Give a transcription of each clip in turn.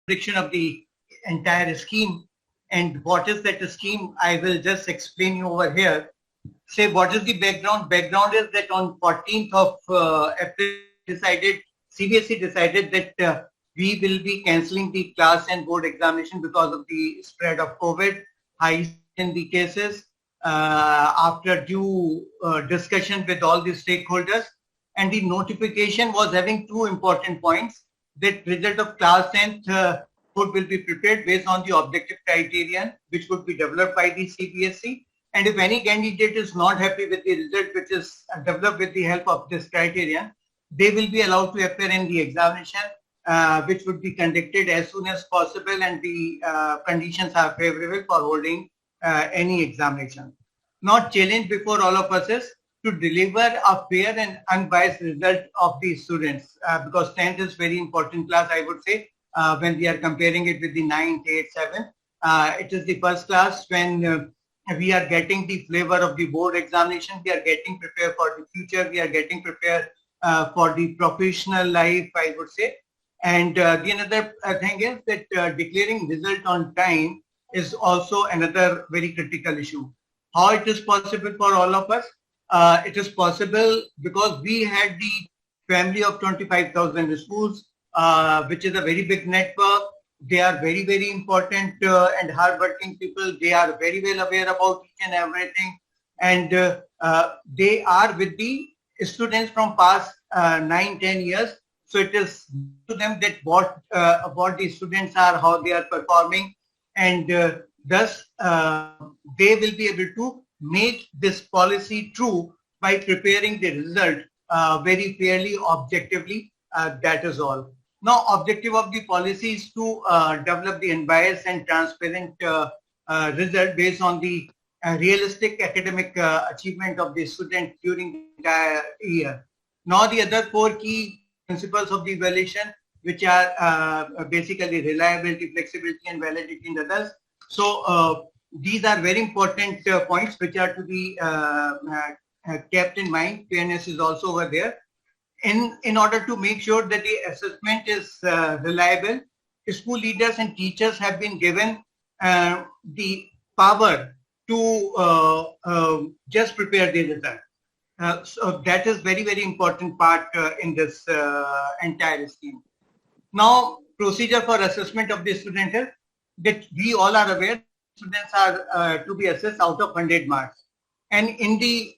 prediction of the entire scheme. And what is that scheme? I will just explain you over here. Say, what is the background? Background is that on 14th of April, CBSE decided that we will be cancelling the class and board examination because of the spread of COVID, high in the cases, after due discussion with all the stakeholders. And the notification was having two important points: that result of class 10th board will be prepared based on the objective criterion, which would be developed by the CBSE. And if any candidate is not happy with the result, which is developed with the help of this criterion, they will be allowed to appear in the examination, which would be conducted as soon as possible, and the conditions are favorable for holding any examination. Not challenge before all of us is to deliver a fair and unbiased result of the students, because 10th is very important class, I would say, when we are comparing it with the 9th, 8th, 7th. It is the first class when we are getting the flavor of the board examination, we are getting prepared for the future, we are getting prepared for the professional life, I would say. And the another thing is that declaring result on time is also another very critical issue. How it is possible for all of us? It is possible because we had the family of 25,000 schools, which is a very big network. They are very, very important and hardworking people. They are very well aware about each and everything. And they are with the students from past 9-10 years. So it is to them that what the students are, how they are performing, and thus they will be able to make this policy true by preparing the result very fairly, objectively. That is all. Now, objective of the policy is to develop the unbiased and transparent result based on the realistic academic achievement of the student during the entire year. Now, the other four key principles of the evaluation, which are basically reliability, flexibility, and validity, and others. So these are very important points which are to be kept in mind. Fairness is also over there. In order to make sure that the assessment is reliable, school leaders and teachers have been given the power to just prepare the result. So that is very, very important part in this entire scheme. Now, procedure for assessment of the student is that we all are aware students are to be assessed out of 100 marks. And in the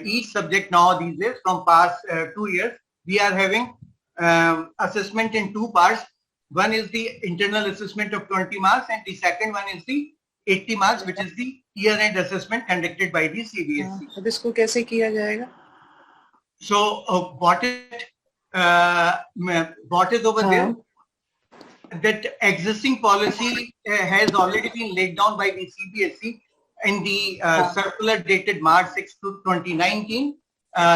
each subject now these days, from past 2 years, we are having assessment in two parts. One is the internal assessment of 20 marks, and the second one is the 80 marks, which is the year-end assessment conducted by the CBSE. अब इसको कैसे किया जाएगा? So what is over there? That existing policy has already been laid down by the CBSE in the circular dated March 6 to 2019.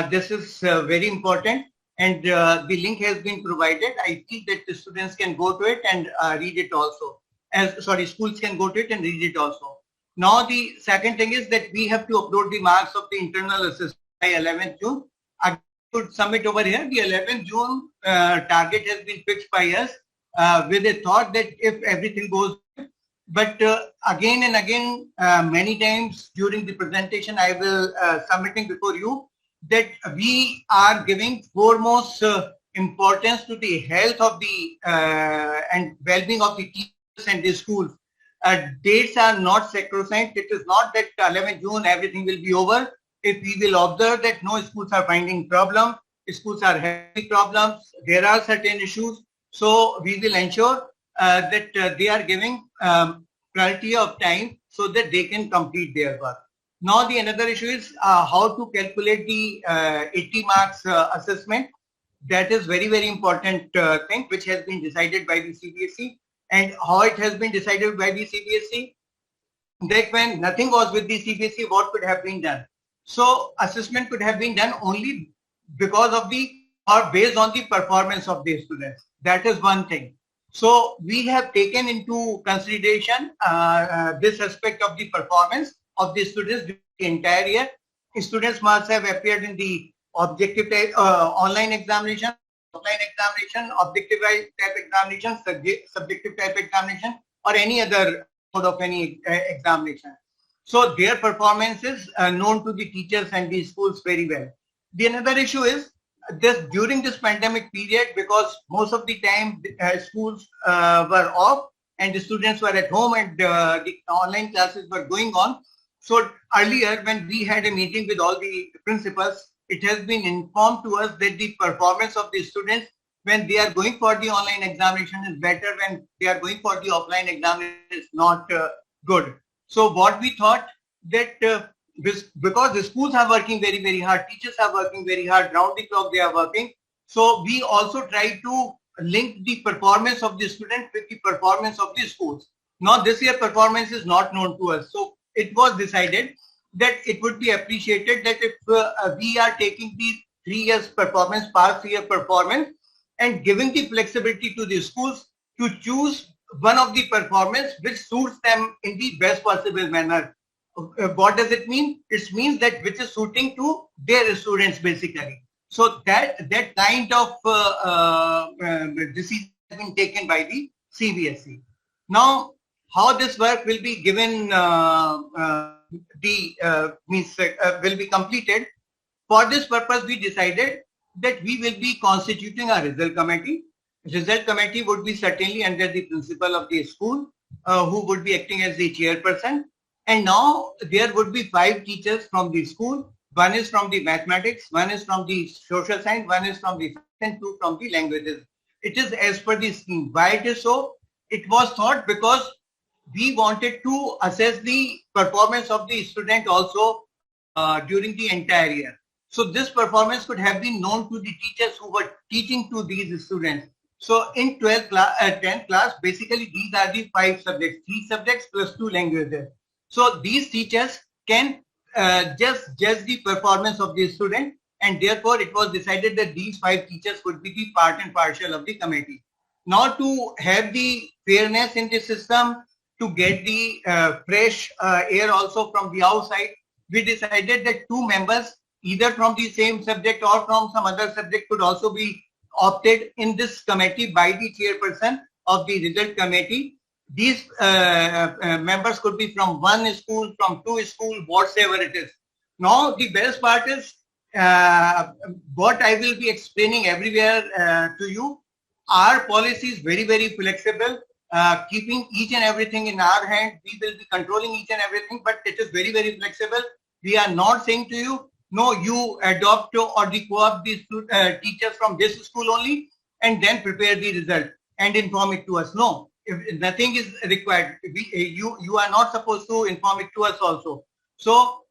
This is very important, and the link has been provided. I feel that the students can go to it and read it also. Schools can go to it and read it also. Now, the second thing is that we have to upload the marks of the internal assessment by 11th June. I could submit over here. The 11th June target has been fixed by us with a thought that if everything goes, but again and again, many times during the presentation, I will submitting before you that we are giving foremost importance to the health of the and well-being of the teachers and the schools. Dates are not sacrosanct. It is not that 11th June everything will be over. If we will observe that no schools are finding problems, schools are having problems, there are certain issues. So we will ensure that they are giving priority of time so that they can complete their work. Now the another issue is how to calculate the 80 marks assessment. That is very, very important thing which has been decided by the CBSE. And how it has been decided by the CBSE, that when nothing was with the CBSE, what could have been done? So assessment could have been done only because of the or based on the performance of the students. That is one thing. So we have taken into consideration this aspect of the performance of the students during the entire year. Students must have appeared in the objective online examination, offline examination, objective type examination, subjective type examination, or any other mode of any examination. So their performance is known to the teachers and the schools very well. The another issue is this during this pandemic period, because most of the time schools were off and the students were at home and the online classes were going on. So earlier when we had a meeting with all the principals, it has been informed to us that the performance of the students when they are going for the online examination is better, when they are going for the offline examination is not good. So what we thought that because the schools are working very, very hard, teachers are working very hard, round the clock they are working. So we also try to link the performance of the student with the performance of the schools. Now this year performance is not known to us. So it was decided that it would be appreciated that if we are taking the 3 years performance, past year performance, and giving the flexibility to the schools to choose one of the performance which suits them in the best possible manner. What does it mean? It means that which is suiting to their students basically. So that kind of decision has been taken by the CBSE. Now, how this work will be given will be completed. For this purpose, we decided that we will be constituting a result committee. Result committee would be certainly under the principal of the school, who would be acting as the chairperson. And now there would be 5 teachers from the school. One is from the mathematics, one is from the social science, one is from the science, and 2 from the languages. It is as per the scheme. Why it is so? It was thought because we wanted to assess the performance of the student also during the entire year. So this performance could have been known to the teachers who were teaching to these students. So in 10th class, basically these are the 5 subjects, 3 subjects plus 2 languages. So these teachers can just judge the performance of the student, and therefore it was decided that these 5 teachers would be the part and parcel of the committee. Now to have the fairness in the system, to get the fresh air also from the outside, we decided that 2 members, either from the same subject or from some other subject, could also be opted in this committee by the chairperson of the result committee. These members could be from 1 school, from 2 schools, whatever it is. Now the best part is what I will be explaining everywhere to you. Our policy is very, very flexible, keeping each and everything in our hand. We will be controlling each and everything, but it is very, very flexible. We are not saying to you, no, you adopt or co-opt these teachers from this school only and then prepare the result and inform it to us. No, if nothing is required. You are not supposed to inform it to us also. So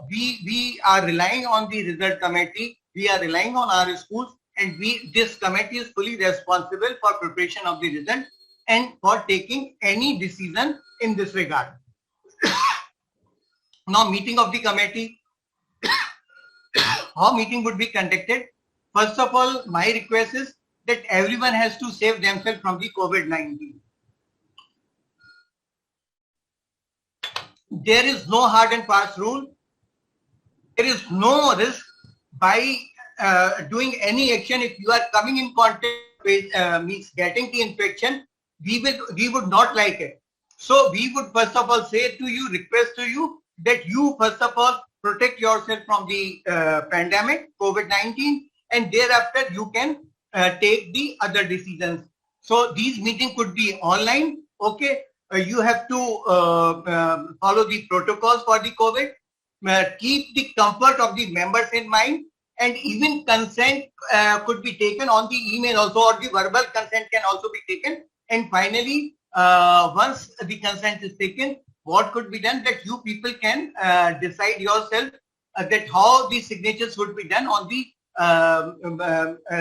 we are relying on the result committee. We are relying on our schools, and this committee is fully responsible for preparation of the result and for taking any decision in this regard. Now, meeting of the committee. How meeting would be conducted? First of all, my request is that everyone has to save themselves from the COVID-19. There is no hard and fast rule. There is no risk by doing any action. If you are coming in contact with means getting the infection, we would not like it. So we would first of all say to you, request to you that you first of all protect yourself from the pandemic, COVID-19, and thereafter you can take the other decisions. So these meetings could be online. Okay, you have to follow the protocols for the COVID. Keep the comfort of the members in mind, and even consent could be taken on the email also, or the verbal consent can also be taken. And finally, once the consent is taken, what could be done, that you people can decide yourself that how the signatures would be done on the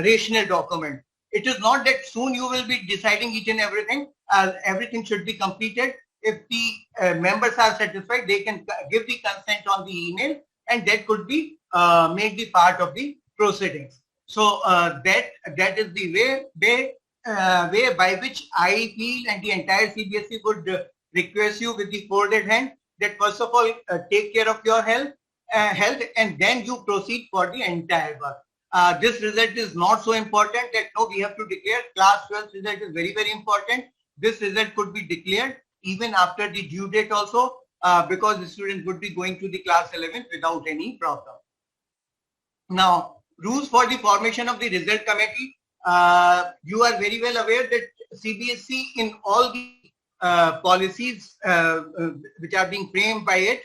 rational document. It is not that soon you will be deciding each and everything. Everything should be completed. If the members are satisfied, they can give the consent on the email, and that could be made the part of the proceedings. So that is the way by which I feel, and the entire CBSE would request you with the folded hand, that first of all take care of your health, and then you proceed for the entire work. This result is not so important that no, we have to declare. Class 12 result is very, very important. This result could be declared even after the due date also, because the student would be going to the class 11 without any problem. Now, rules for the formation of the result committee. You are very well aware that CBSE in all the policies which are being framed by it,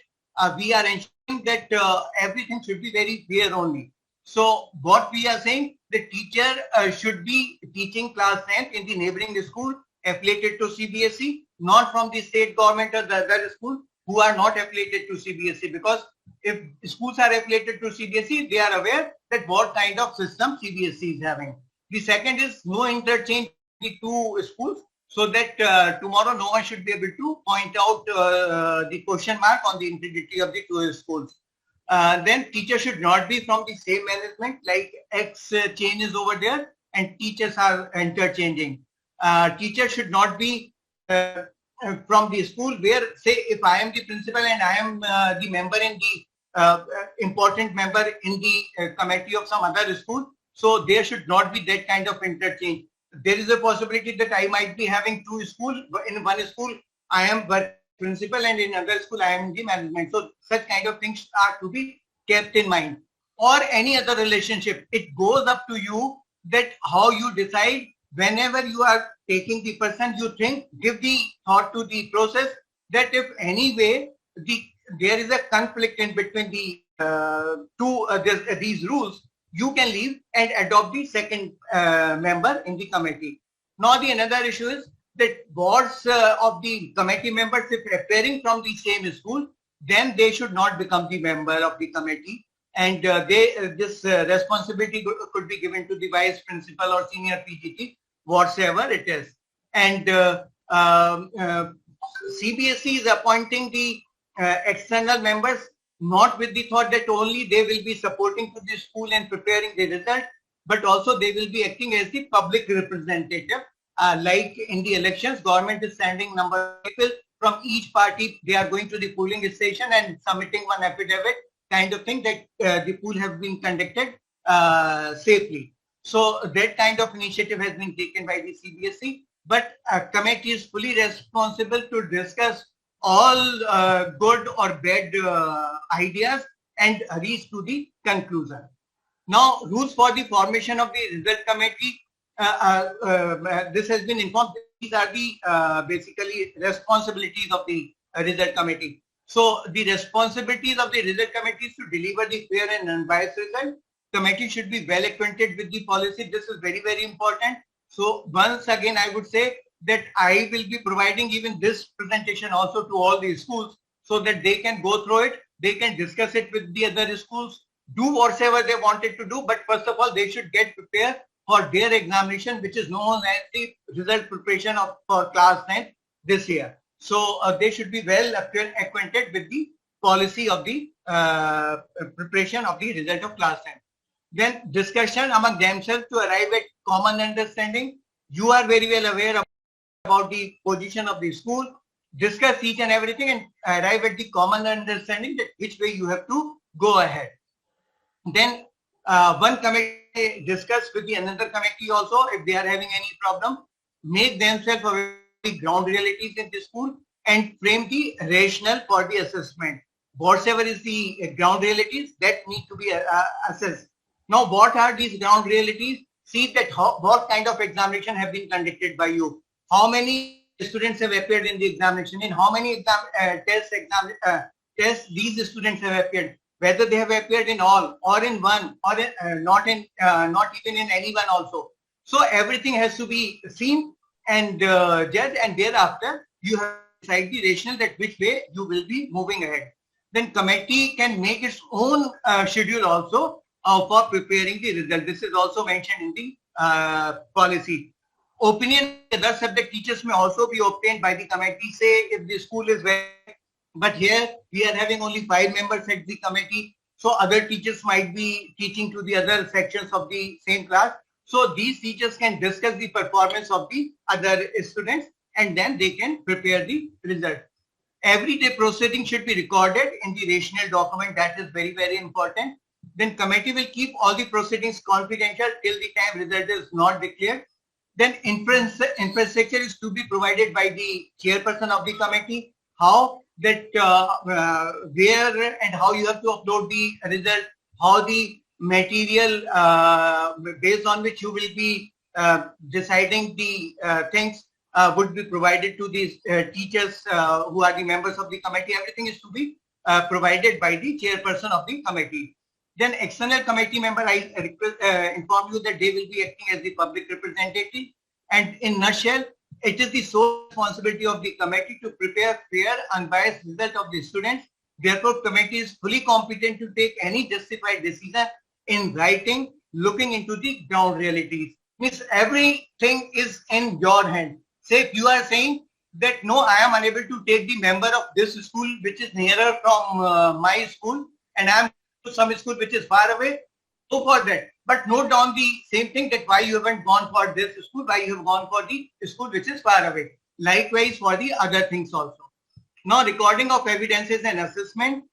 we are ensuring that everything should be very clear only. So what we are saying, the teacher should be teaching class 10th in the neighboring school affiliated to CBSE, not from the state government or the other school who are not affiliated to CBSE, because if schools are affiliated to CBSE, they are aware that what kind of system CBSE is having. The second is no interchange the two schools, so that tomorrow no one should be able to point out the question mark on the integrity of the two schools. Then teachers should not be from the same management, like X chain is over there and teachers are interchanging. Teachers should not be from the school where, say, if I am the principal and I am the member in the important member in the committee of some other school, so there should not be that kind of interchange. There is a possibility that I might be having two schools. In one school, I am principal and in another school, I am in the management. So such kind of things are to be kept in mind. Or any other relationship. It goes up to you that how you decide. Whenever you are taking the person, you think, give the thought to the process that if any way there is a conflict in between the these rules, you can leave and adopt the second member in the committee. Now the another issue is that boards of the committee members, if appearing from the same school, then they should not become the member of the committee, and this responsibility could be given to the vice principal or senior PGT, whatsoever it is. And CBSE is appointing the external members not with the thought that only they will be supporting to the school and preparing the result, but also they will be acting as the public representative. Like in the elections, government is sending number of people from each party. They are going to the polling station and submitting one affidavit, kind of thing, that the poll have been conducted safely. So that kind of initiative has been taken by the CBSE, but a committee is fully responsible to discuss all good or bad ideas and reach to the conclusion. Now, rules for the formation of the result committee. This has been informed. These are the basically responsibilities of the result committee. So the responsibilities of the result committee is to deliver the fair and unbiased result. Committee should be well acquainted with the policy. This is very, very important. So once again, I would say that I will be providing even this presentation also to all the schools so that they can go through it. They can discuss it with the other schools, do whatever they wanted to do. But first of all, they should get prepared for their examination, which is known as the result preparation for class 9 this year. So they should be well acquainted with the policy of the preparation of the result of class 10. Then discussion among themselves to arrive at common understanding. You are very well aware about the position of the school. Discuss each and everything and arrive at the common understanding that which way you have to go ahead. Then one committee discuss with the another committee also if they are having any problem. Make themselves aware of the ground realities in the school and frame the rationale for the assessment. Whatever is the ground realities that need to be assessed. Now, what are these ground realities? See that what kind of examination have been conducted by you. How many students have appeared in the examination? In how many tests these students have appeared? Whether they have appeared in all or in one or not even in any one also. So everything has to be seen and judged, and thereafter you have to decide the rationale that which way you will be moving ahead. Then committee can make its own schedule also for preparing the result. This is also mentioned in the policy. Opinion of other subject teachers may also be obtained by the committee. Say if the school is very, but here we are having only 5 members at the committee, so other teachers might be teaching to the other sections of the same class. So these teachers can discuss the performance of the other students and then they can prepare the result. Everyday proceeding should be recorded in the rational document. That is very, very important. then committee will keep all the proceedings confidential till the time result is not declared. Then infrastructure is to be provided by the chairperson of the committee. How that where and how you have to upload the result, how the material based on which you will be deciding the things would be provided to these teachers who are the members of the committee. Everything is to be provided by the chairperson of the committee. Then external committee member, I inform you that they will be acting as the public representative. And in nutshell, it is the sole responsibility of the committee to prepare fair, unbiased result of the students. Therefore, committee is fully competent to take any justified decision in writing, looking into the ground realities. Means everything is in your hand. Say if you are saying that no, I am unable to take the member of this school which is nearer from my school, and I am to some school which is far away, go for that. But note down the same thing, that why you haven't gone for this school, why you have gone for the school which is far away. Likewise for the other things also. Now, recording of evidences and assessment.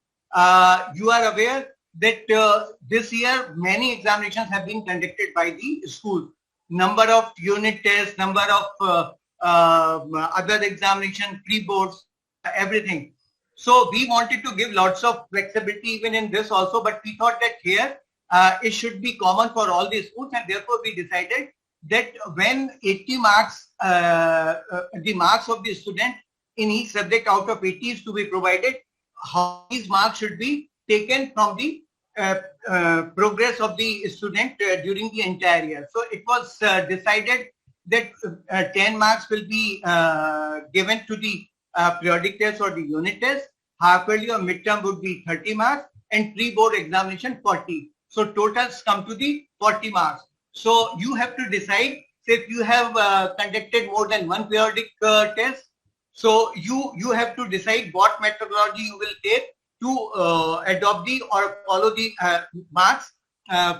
You are aware that this year many examinations have been conducted by the school. Number of unit tests, number of other examination, pre-boards, everything. So we wanted to give lots of flexibility even in this also, but we thought that here it should be common for all the schools, and therefore we decided that when 80 marks, the marks of the student in each subject out of 80 is to be provided, how these marks should be taken from the progress of the student during the entire year. So it was decided that 10 marks will be given to the periodic test or the unit test, half yearly or midterm would be 30 marks, and pre-board examination 40. So totals come to the 40 marks. So you have to decide, say if you have conducted more than one periodic test, so you have to decide what methodology you will take to adopt the or follow the marks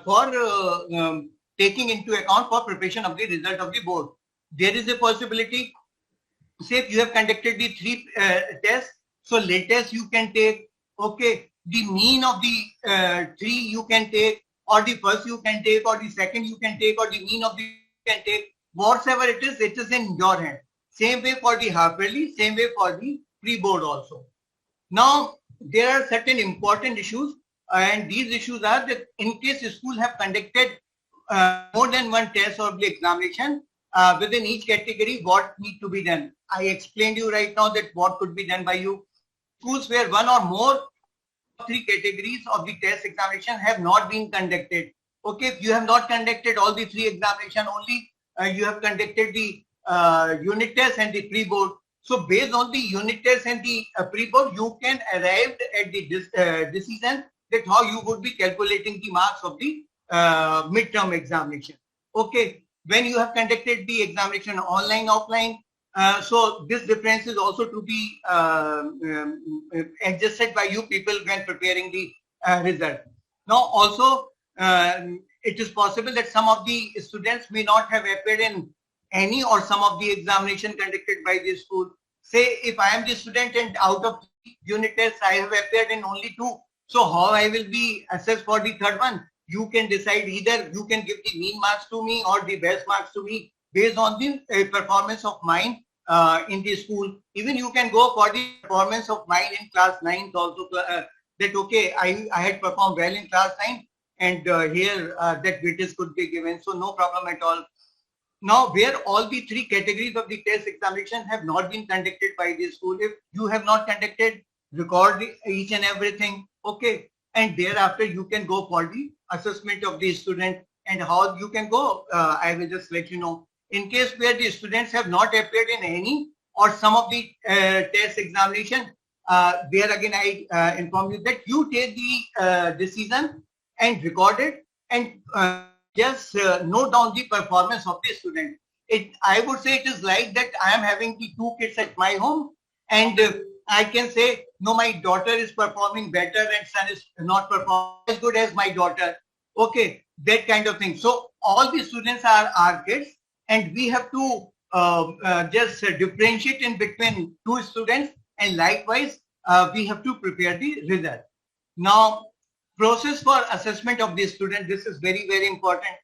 for taking into account for preparation of the result of the board. There is a possibility, say if you have conducted the 3 tests, so latest you can take, okay, the mean of the 3 you can take, or the first you can take, or the second you can take, or the mean of the you can take, whatever it is in your hand. Same way for the half yearly, same way for the pre-board also. Now, there are certain important issues, and these issues are that in case schools have conducted more than one test or the examination within each category, what need to be done. I explained you right now that what could be done by you. Schools where one or more 3 categories of the test examination have not been conducted. Okay, if you have not conducted all the 3 examination, only you have conducted the unit test and the pre-board. So based on the unit test and the pre-board, you can arrive at the decision that how you would be calculating the marks of the midterm examination. Okay, when you have conducted the examination online, offline, so this difference is also to be adjusted by you people when preparing the result. Now also, it is possible that some of the students may not have appeared in any or some of the examination conducted by the school. Say if I am the student and out of unit tests I have appeared in only 2, so how I will be assessed for the third one? You can decide, either you can give the mean marks to me or the best marks to me based on the performance of mine in the school. Even you can go for the performance of mine in class 9 also, that okay, I had performed well in class 9, and here that weightage could be given, so no problem at all. Now, where all the 3 categories of the test examination have not been conducted by the school, if you have not conducted, record each and everything, okay, and thereafter you can go for the assessment of the student. And how you can go, I will just let you know. In case where the students have not appeared in any or some of the test examination, there again I inform you that you take the decision and record it, and just note down the performance of the student. I would say it is like that I am having the 2 kids at my home, and I can say, no, my daughter is performing better and son is not performing as good as my daughter. Okay, that kind of thing. So all the students are our kids, and we have to just differentiate in between 2 students, and likewise we have to prepare the result. Now, process for assessment of the student. This is very, very important.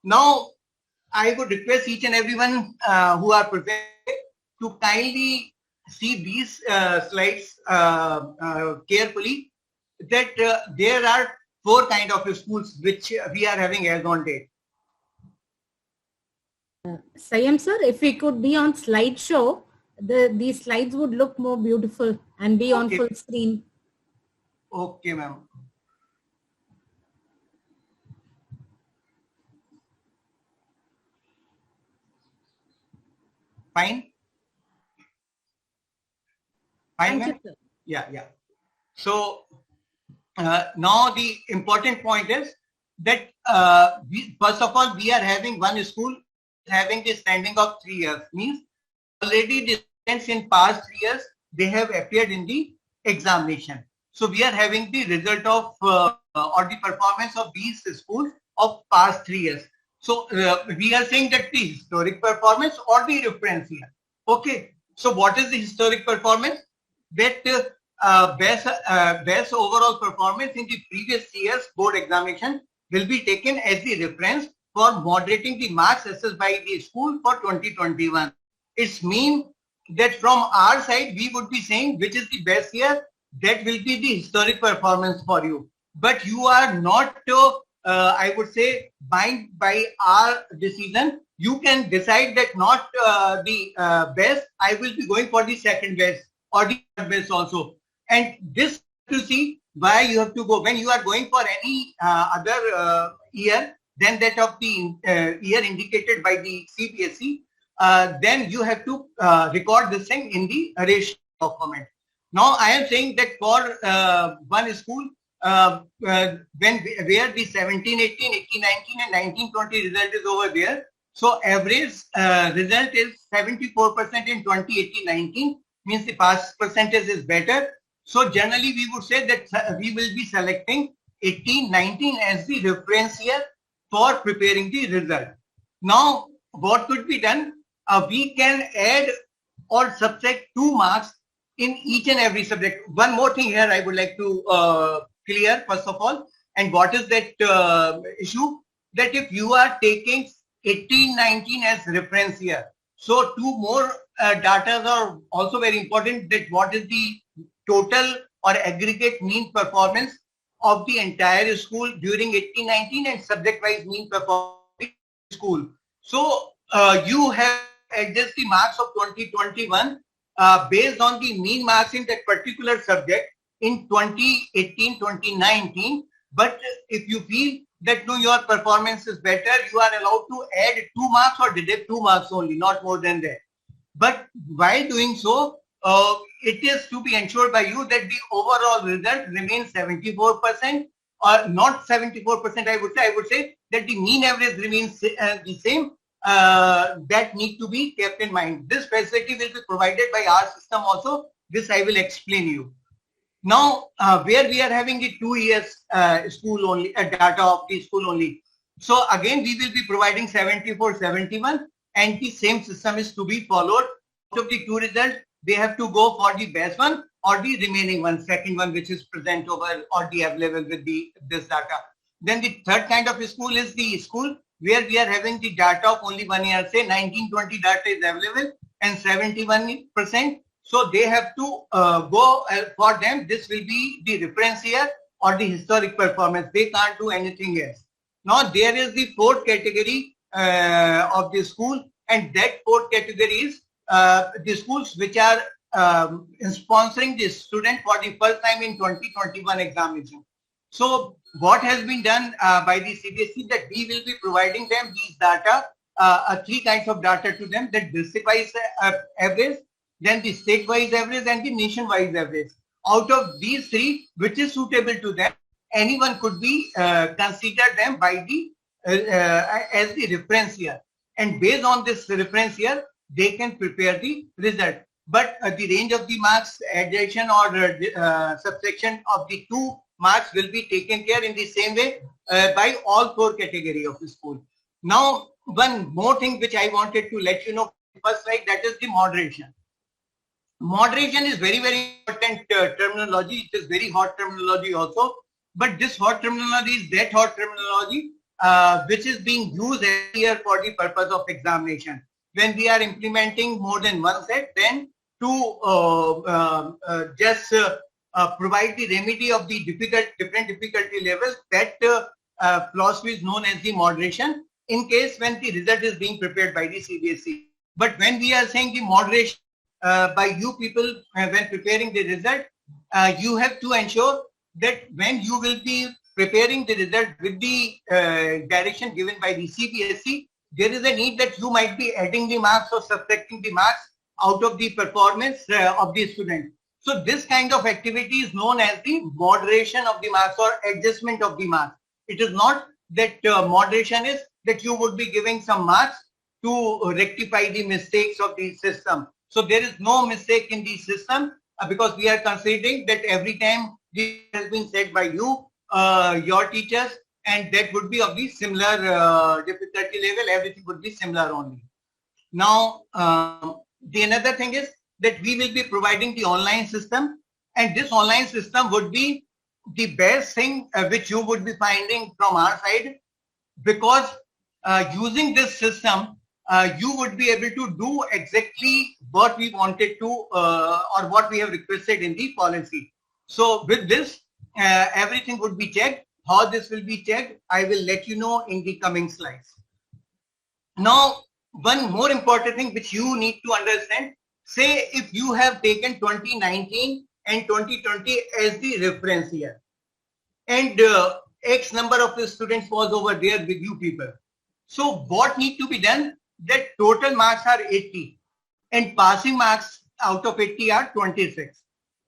Now, I would request each and everyone who are present to kindly see these slides carefully, that there are 4 kind of schools which we are having as on date. Sayam sir, if we could be on slideshow, these slides would look more beautiful and be on full screen. Okay, ma'am. Fine. Fine, Thank ma'am? you, sir. Yeah. So now the important point is that first of all, we are having one school having the standing of 3 years. Means already the students in past 3 years, they have appeared in the examination. So we are having the result of or the performance of these schools of past 3 years. So we are saying that the historic performance or the reference year. Okay. So what is the historic performance? That best overall performance in the previous year's board examination will be taken as the reference for moderating the marks assessed by the school for 2021. It's mean that from our side, we would be saying which is the best year, that will be the historic performance for you. But you are not, I would say, bound by our decision. You can decide that not the best, I will be going for the second best or the third best also. And this to see why you have to go. When you are going for any other year than that of the year indicated by the CBSE, then you have to record this thing in the ratio document. Now I am saying that for one school, where the 17, 18, 18, 19 and 19, 20 result is over there. So average result is 74% in 2018, 19, means the pass percentage is better. So generally we would say that we will be selecting 18, 19 as the reference year for preparing the result. Now what could be done? We can add or subtract 2 marks in each and every subject. One more thing here I would like to clear first of all. And what is that issue? That if you are taking 18, 19 as reference year, so 2 more data are also very important, that what is the total or aggregate mean performance of the entire school during 18, 19 and subject-wise mean performance of the school. So you have adjusted the marks of 2021 based on the mean marks in that particular subject in 2018, 2019. But if you feel that no, your performance is better, you are allowed to add 2 marks or deduct 2 marks only, not more than that. But while doing so, it is to be ensured by you that the overall result remains 74%, or not 74%, I would say that the mean average remains the same. That need to be kept in mind. This facility will be provided by our system also. This I will explain you. Now, where we are having the 2 years school only, data of the school only. So again, we will be providing 74, 71, and the same system is to be followed. Out of the 2 results, they have to go for the best one or the remaining one, second one, which is present over or the available with this data. Then the third kind of school is the school where we are having the data of only 1 year, say 1920 data is available and 71%. So they have to go for them. This will be the reference year or the historic performance. They can't do anything else. Now there is the 4th category of the school, and that 4th category is the schools which are sponsoring the student for the first time in 2021 examination. So what has been done by the CBSE, that we will be providing them these data, 3 kinds of data to them, that district-wise average, then the state-wise average and the nation-wise average. Out of these 3, which is suitable to them, anyone could be considered them by the as the reference year. And based on this reference year, they can prepare the result. But the range of the marks, addition or subtraction of the 2 marks will be taken care in the same way by all 4 category of the school. Now, one more thing which I wanted to let you know first, like that is the moderation. Moderation is very, very important terminology. It is very hot terminology also. But this hot terminology is that hot terminology which is being used every year for the purpose of examination. When we are implementing more than one set, then to just provide the remedy of the different difficulty levels, that philosophy is known as the moderation, in case when the result is being prepared by the CBSE. But when we are saying the moderation by you people when preparing the result, you have to ensure that when you will be preparing the result with the direction given by the CBSE, there is a need that you might be adding the marks or subtracting the marks out of the performance of the student. So this kind of activity is known as the moderation of the marks or adjustment of the marks. It is not that moderation is that you would be giving some marks to rectify the mistakes of the system. So there is no mistake in the system because we are considering that every time this has been said by you, your teachers, and that would be of the similar difficulty level, everything would be similar only. Now, the another thing is that we will be providing the online system, and this online system would be the best thing which you would be finding from our side, because using this system, you would be able to do exactly what we wanted to or what we have requested in the policy. So with this, everything would be checked. How this will be checked, I will let you know in the coming slides. Now, one more important thing which you need to understand, say if you have taken 2019 and 2020 as the reference year, and X number of the students was over there with you people. So what need to be done? That total marks are 80 and passing marks out of 80 are 26.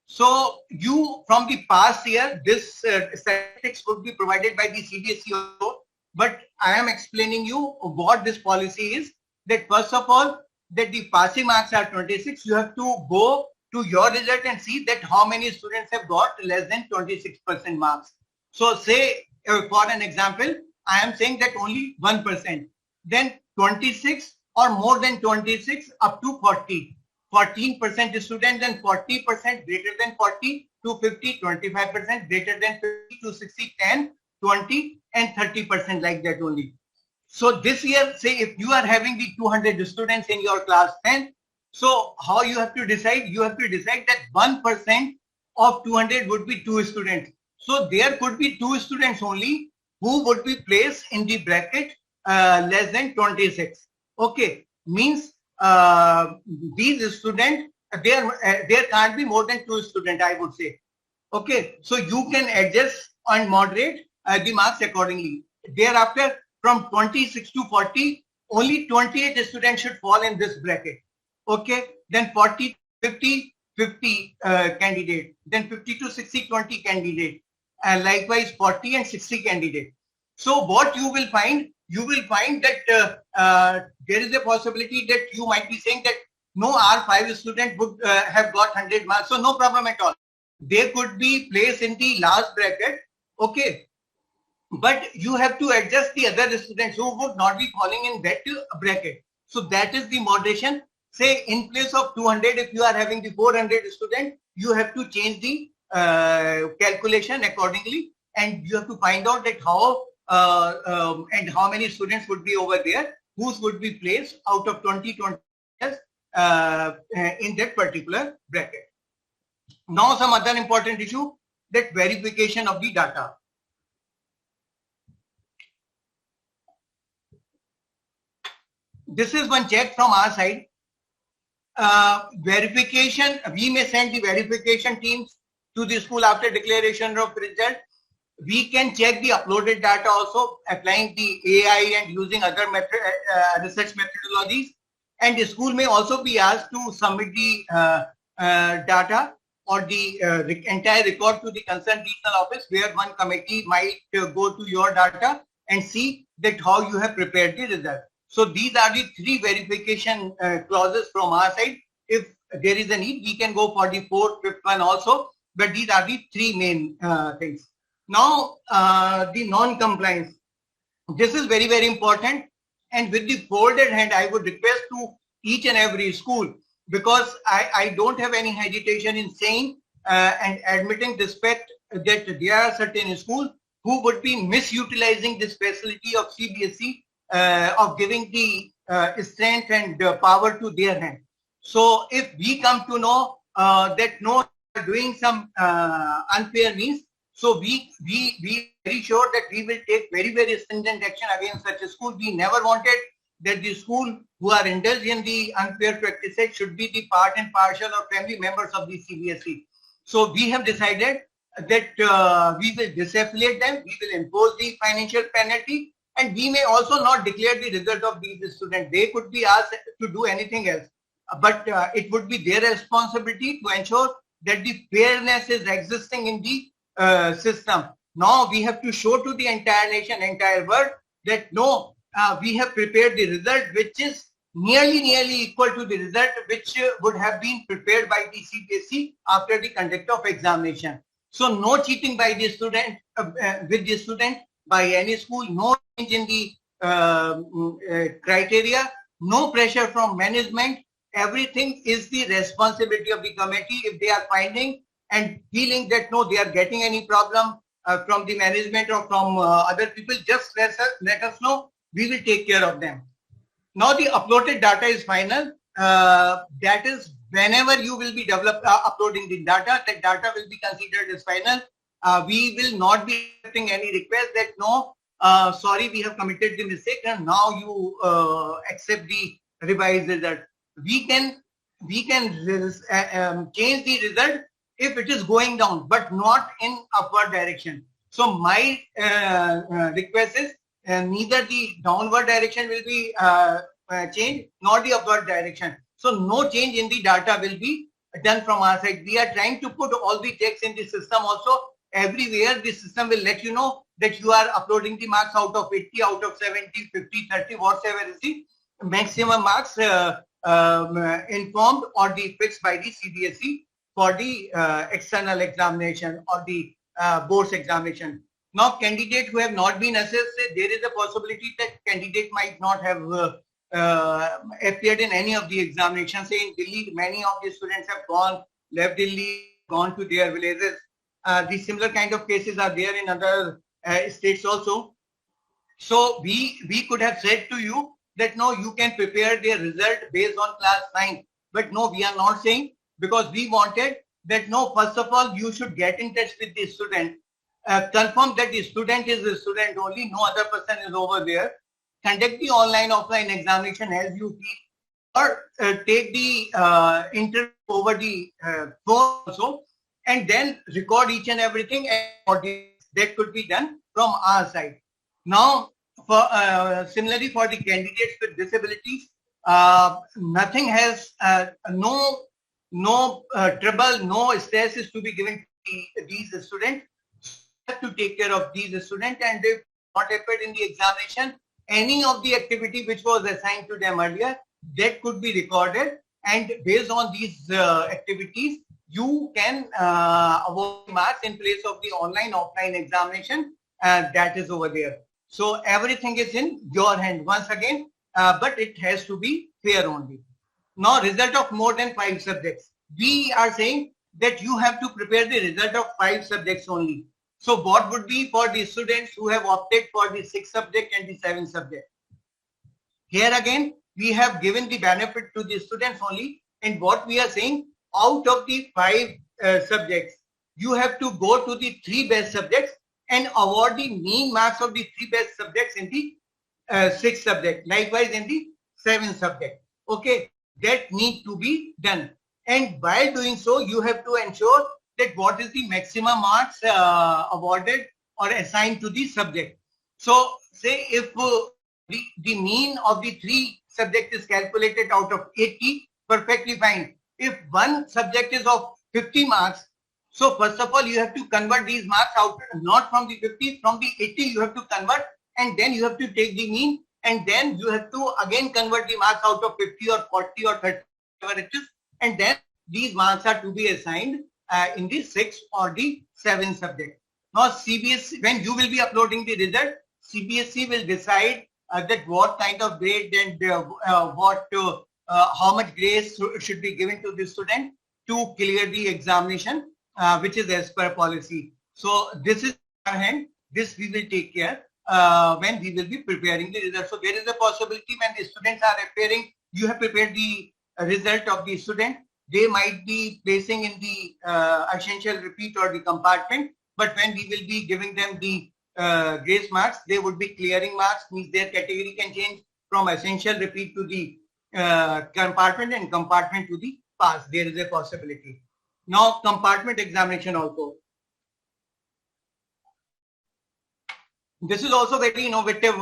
So you, from the past year, this statistics would be provided by the CBSE also, but I am explaining you what this policy is. That first of all, that the passing marks are 26, you have to go to your result and see that how many students have got less than 26% marks. So say for an example, I am saying that only 1%, then 26 or more than 26 up to 40. 14% students and 40% greater than 40 to 50, 25% greater than 50 to 60, 10, 20 and 30% like that only. So this year, say if you are having the 200 students in your class 10, so how you have to decide? You have to decide that 1% of 200 would be 2 students. So there could be 2 students only who would be placed in the bracket less than 26. Okay, means these students, there can't be more than 2 students, I would say. Okay, so you can adjust and moderate the marks accordingly. Thereafter, from 26 to 40, only 28 students should fall in this bracket. Okay, then 40, 50, 50 candidate, then 50 to 60, 20 candidate, and likewise 40 and 60 candidate. So what you will find that there is a possibility that you might be saying that no, our 5 students would have got 100 marks, so no problem at all. They could be placed in the last bracket, okay, but you have to adjust the other students who would not be falling in that bracket. So that is the moderation. Say in place of 200, if you are having the 400 students, you have to change the calculation accordingly, and you have to find out that how and how many students would be over there, whose would be placed out of 20 in that particular bracket. Now some other important issue, that verification of the data. This is one check from our side. Verification, we may send the verification teams to the school after declaration of result. We can check the uploaded data also, applying the AI and using other research methodologies. And the school may also be asked to submit the data or the entire record to the concerned regional office, where one committee might go to your data and see that how you have prepared the result. So these are the 3 verification clauses from our side. If there is a need, we can go for the 4th, 5th one also, but these are the 3 main things. Now, the non-compliance. This is very, very important. And with the folded hand, I would request to each and every school, because I don't have any hesitation in saying and admitting respect that there are certain schools who would be misutilizing this facility of CBSE of giving the strength and power to their hand. So if we come to know that no, doing some unfair means, so we very sure that we will take very stringent action against such a school. We never wanted that the school who are indulged in the unfair practices should be the part and parcel or family members of the CBSE. So we have decided that we will disaffiliate them, we will impose the financial penalty, and we may also not declare the result of these students. They could be asked to do anything else, but it would be their responsibility to ensure that the fairness is existing in the system. Now we have to show to the entire nation, entire world that no, we have prepared the result which is nearly equal to the result which would have been prepared by the CBSE after the conduct of examination. So no cheating by the student with the student by any school, no change in the criteria, no pressure from management. Everything is the responsibility of the committee. If they are finding and feeling that no, they are getting any problem from the management or from other people, just let us know. We will take care of them. Now the uploaded data is final. That is whenever you will be uploading the data, that data will be considered as final. We will not be accepting any request that no, sorry, we have committed the mistake and now you accept the revised result. We can change the result if it is going down, but not in upward direction. So my request is neither the downward direction will be changed nor the upward direction. So no change in the data will be done from our side. We are trying to put all the checks in the system also. Everywhere the system will let you know that you are uploading the marks out of 80, out of 70, 50, 30, whatever is the maximum marks informed or the fixed by the CBSE for the external examination or the board's examination. Now, candidates who have not been assessed, there is a possibility that candidate might not have appeared in any of the examinations. Say in Delhi, many of the students have left Delhi, gone to their villages. The similar kind of cases are there in other states also. So we could have said to you that no, you can prepare their result based on class 9. But no, we are not saying, because we wanted that no, first of all, you should get in touch with the student. Confirm that the student is a student only, no other person is over there. Conduct the online offline examination as you feel, or take the interview over the phone also, and then record each and everything, and that could be done from our side. Now, for similarly for the candidates with disabilities, nothing has no trouble, no stress is to be given to these students. Have to take care of these students, and if not appeared in the examination, any of the activity which was assigned to them earlier, that could be recorded, and based on these activities, you can award marks in place of the online offline examination that is over there. So everything is in your hand once again, but it has to be fair only. Now, result of more than 5 subjects. We are saying that you have to prepare the result of 5 subjects only. So what would be for the students who have opted for the 6th subject and the 7th subject? Here again, we have given the benefit to the students only. And what we are saying, out of the 5 subjects, you have to go to the 3 best subjects and award the mean marks of the 3 best subjects in the 6th subject. Likewise in the 7th subject. Okay, that need to be done. And while doing so, you have to ensure that what is the maximum marks awarded or assigned to the subject. So say if the mean of the 3 subjects is calculated out of 80, perfectly fine. If one subject is of 50 marks, so first of all, you have to convert these marks out, not from the 50, from the 80 you have to convert, and then you have to take the mean, and then you have to again convert the marks out of 50 or 40 or 30, whatever it is, and then these marks are to be assigned in the 6th or the 7th subject. Now CBSE, when you will be uploading the result, CBSE will decide that what kind of grade and how much grace should be given to the student to clear the examination, which is as per policy. So this is our hand. This we will take care when we will be preparing the result. So there is a possibility when the students are appearing, you have prepared the result of the student. They might be placing in the essential repeat or the compartment, but when we will be giving them the grace marks, they would be clearing marks, means their category can change from essential repeat to the compartment and compartment to the pass. There is a possibility. Now compartment examination also. This is also very innovative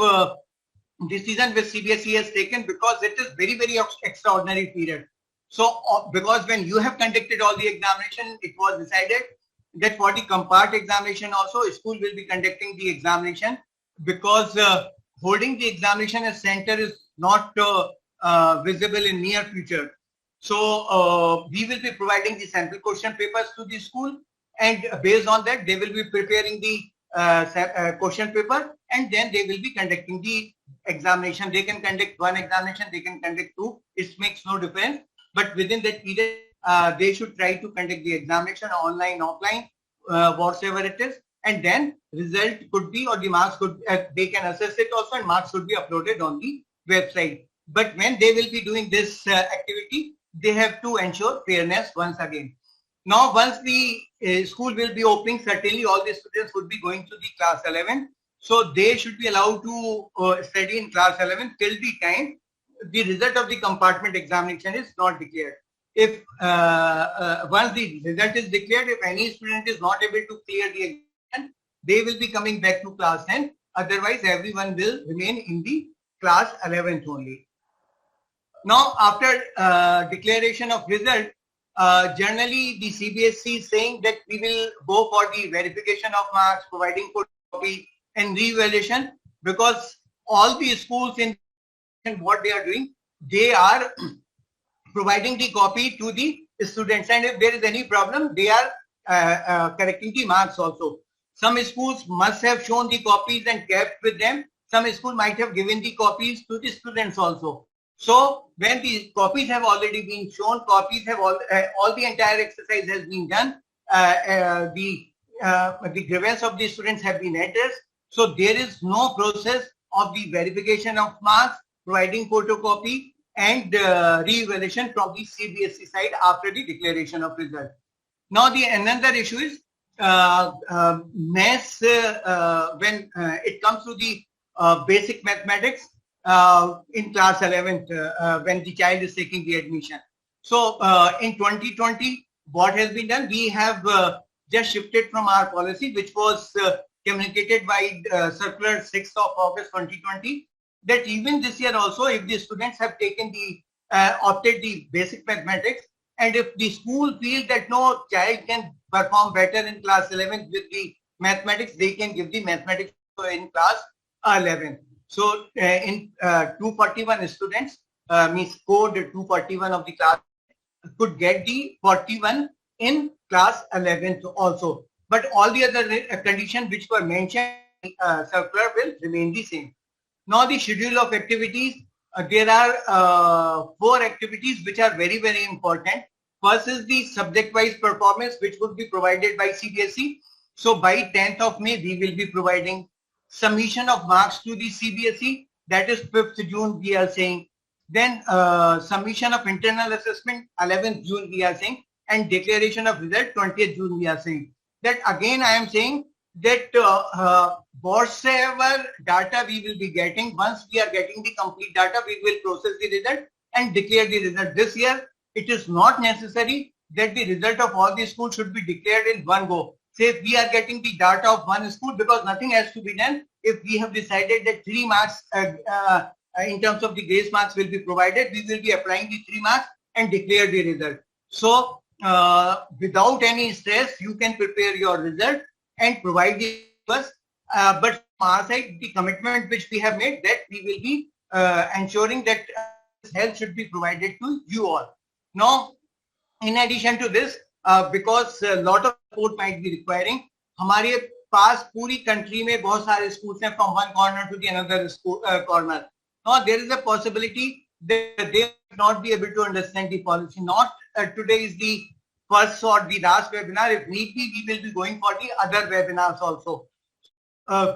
decision which CBSE has taken, because it is very, very extraordinary period. So because when you have conducted all the examination, it was decided that for the compart examination also, school will be conducting the examination, because holding the examination as center is not visible in near future. So we will be providing the sample question papers to the school, and based on that they will be preparing the question paper, and then they will be conducting the examination. They can conduct one examination, they can conduct two, it makes no difference, but within that period they should try to conduct the examination online, offline, whatever it is, and then result could be, or the marks could, they can assess it also, and marks could be uploaded on the website. But when they will be doing this activity, they have to ensure fairness once again. Now, once the school will be opening, certainly all the students would be going to the class 11. So they should be allowed to study in class 11 till the time the result of the compartment examination is not declared. If once the result is declared, if any student is not able to clear the exam, they will be coming back to class 10. Otherwise, everyone will remain in the class 11th only. Now, after declaration of result, generally the CBSE is saying that we will go for the verification of marks, providing photocopy and re-evaluation, because all the schools in what they are doing, they are providing the copy to the students, and if there is any problem, they are correcting the marks also. Some schools must have shown the copies and kept with them. Some schools might have given the copies to the students also. So when the copies have already been shown, copies have all the entire exercise has been done, the grievance of the students have been addressed. So there is no process of the verification of marks, providing photocopy and re-evaluation from the CBSE side after the declaration of result. Now the another issue is maths, when it comes to the basic mathematics in class 11th, when the child is taking the admission. So in 2020, what has been done, we have just shifted from our policy, which was communicated by circular 6th of August 2020, that even this year also, if the students have taken the opted the basic mathematics, and if the school feels that no child can perform better in class 11th with the mathematics, they can give the mathematics in class 11. So in 241 students, means code 241 of the class could get the 41 in class 11th also. But all the other conditions which were mentioned circular will remain the same. Now the schedule of activities, there are 4 activities which are very, very important. First is the subject-wise performance, which would be provided by CBSE. So by 10th of May, we will be providing submission of marks to the CBSE. That is 5th June, we are saying. Then submission of internal assessment, 11th June, we are saying. And declaration of result, 20th June, we are saying. That again, I am saying that whatever data we will be getting, once we are getting the complete data, we will process the result and declare the result. This year, it is not necessary that the result of all the schools should be declared in one go. Say if we are getting the data of one school, because nothing has to be done. If we have decided that 3 marks in terms of the grace marks will be provided, we will be applying the 3 marks and declare the result. So without any stress, you can prepare your result and provide it to us. But from our side, the commitment which we have made, that we will be ensuring that help should be provided to you all. Now, in addition to this, because a lot of support might be requiring, हमारे पास पूरी country में बहुत सारे schools हैं from one corner to the another school, corner. Now, there is a possibility that they will not be able to understand the policy. Not today is the first or the last webinar. If need be, we will be going for the other webinars also.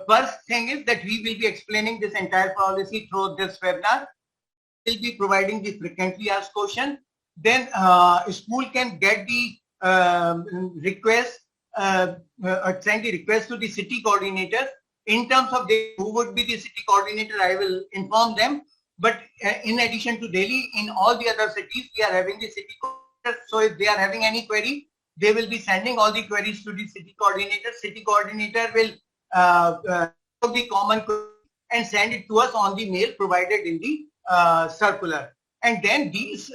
First thing is that we will be explaining this entire policy through this webinar. We'll be providing the frequently asked question. Then school can get the request, send the request to the city coordinator. In terms of who would be the city coordinator, I will inform them. But in addition to Delhi, in all the other cities, we are having the city coordinator. So if they are having any query, they will be sending all the queries to the city coordinator. City coordinator will the common query and send it to us on the mail provided in the circular. And then these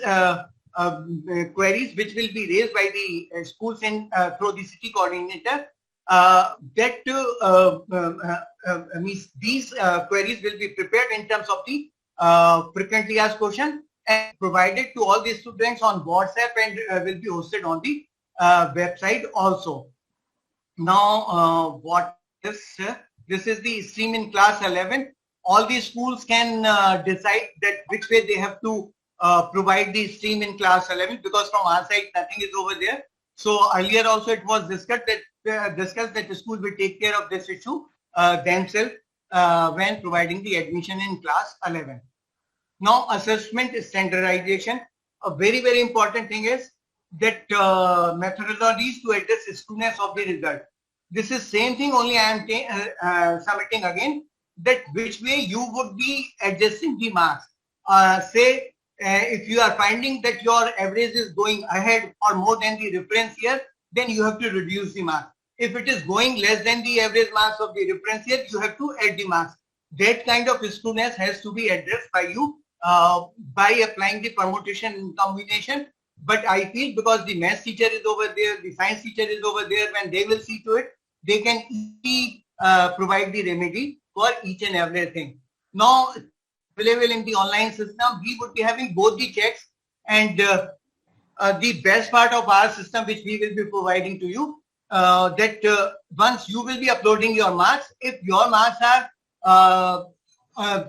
queries which will be raised by the schools in through the city coordinator, means these queries will be prepared in terms of the frequently asked question and provided to all the students on WhatsApp and will be hosted on the website also. Now, what is this is the stream in class 11. All the schools can decide that which way they have to provide the stream in class 11, because from our side nothing is over there. So earlier also it was discussed that the school will take care of this issue themselves when providing the admission in class 11. Now, assessment standardization. A very, very important thing is that methodologies to address skewness of the result. This is same thing, only I am submitting again, that which way you would be adjusting the marks. Say if you are finding that your average is going ahead or more than the reference year, then you have to reduce the marks. If it is going less than the average marks of the reference year, you have to add the marks. That kind of skewness has to be addressed by you by applying the permutation and combination. But I feel because the math teacher is over there, the science teacher is over there, when they will see to it, they can easily provide the remedy for each and everything. Now, available in the online system, we would be having both the checks, and the best part of our system, which we will be providing to you, that once you will be uploading your marks, if your marks are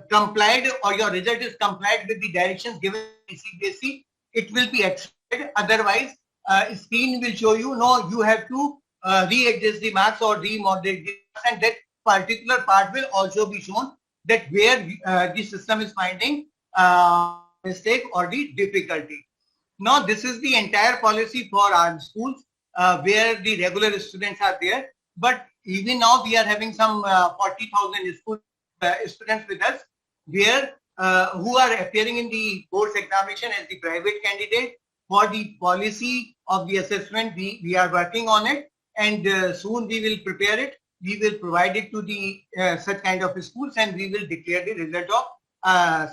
complied or your result is complied with the directions given by CBSE, it will be accepted. Otherwise, screen will show you, no, you have to readjust the marks or remoderate the marks, and that particular part will also be shown, that where the system is finding mistake or the difficulty. Now, this is the entire policy for our schools where the regular students are there. But even now, we are having some 40,000 students with us, where who are appearing in the board's examination as the private candidate. For the policy of the assessment, we are working on it, and soon we will prepare it. We will provide it to the such kind of schools, and we will declare the result of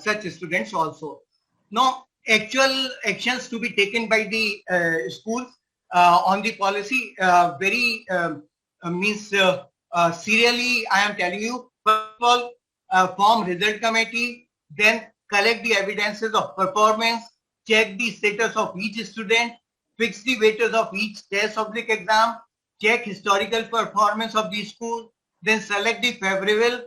such students also. Now, actual actions to be taken by the schools on the policy, very means serially, I am telling you. First of all, form result committee, then collect the evidences of performance, check the status of each student, fix the weightage of each test/exam, check historical performance of the school, then select the favorable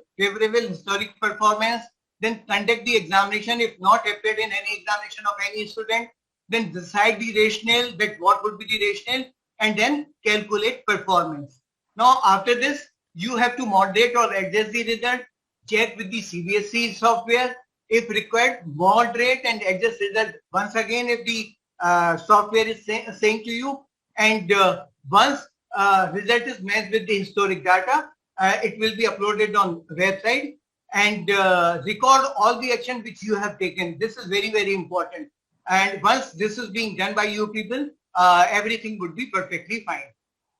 historic performance, then conduct the examination if not appeared in any examination of any student, then decide the rationale, that what would be the rationale, and then calculate performance. Now, after this, you have to moderate or adjust the result, check with the CBSE software. If required, moderate and adjust result once again if the software is saying to you. And once result is matched with the historic data, it will be uploaded on website, and record all the action which you have taken. This is very, very important. And once this is being done by you people, everything would be perfectly fine.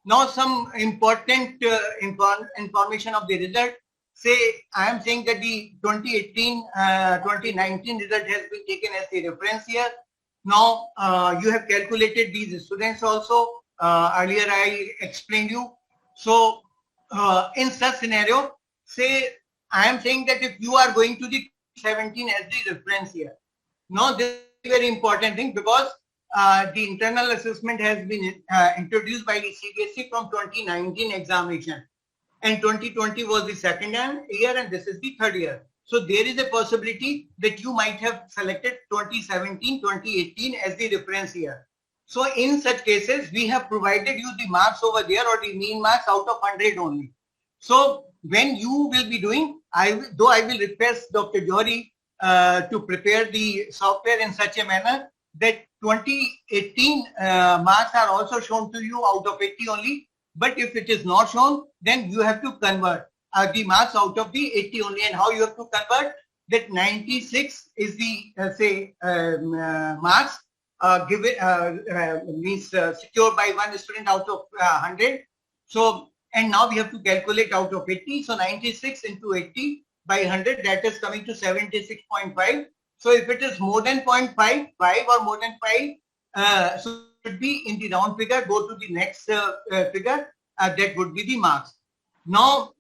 Now, some important information of the result. Say, I am saying that the 2018-2019 result has been taken as the reference year. Now, you have calculated these students also. Earlier, I explained you. So, in such scenario, say, I am saying that if you are going to the 17 as the reference year. Now, this is a very important thing, because the internal assessment has been introduced by the CBSE from 2019 examination. And 2020 was the second year, and this is the third year. So there is a possibility that you might have selected 2017-2018 as the reference year. So in such cases, we have provided you the marks over there or the mean marks out of 100 only. So when you will be doing, I will request Dr. Johari to prepare the software in such a manner that 2018 marks are also shown to you out of 80 only. But if it is not shown, then you have to convert the marks out of the 80 only. And how you have to convert? That 96 is the marks secured by one student out of 100. So, and now we have to calculate out of 80. So 96 into 80 by 100, that is coming to 76.5. So if it is more than 0.5, 5 or more than 5, so it should be in the round figure. Go to the next figure. That would be the marks. Now,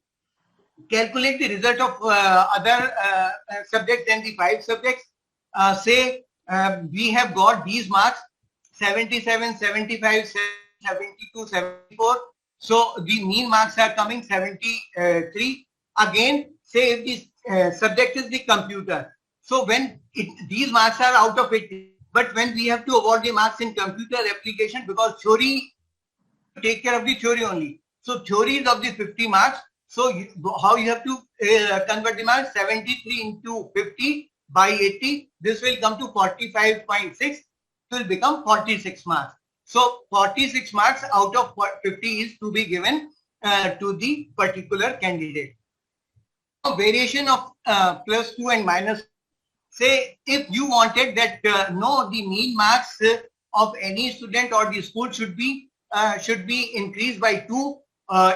calculate the result of other subjects than the 5 subjects. Say we have got these marks 77, 75, 72, 74. So the mean marks are coming 73. Again, say if the subject is the computer. So when these marks are out of it, but when we have to award the marks in computer application, because theory take care of the theory only. So theory is of the 50 marks. So how you have to convert the marks? 73 into 50 by 80. This will come to 45.6. It will become 46 marks. So 46 marks out of 50 is to be given to the particular candidate. Now, variation of +2 and -2. Say if you wanted that no, the mean marks of any student or the school should be increased by 2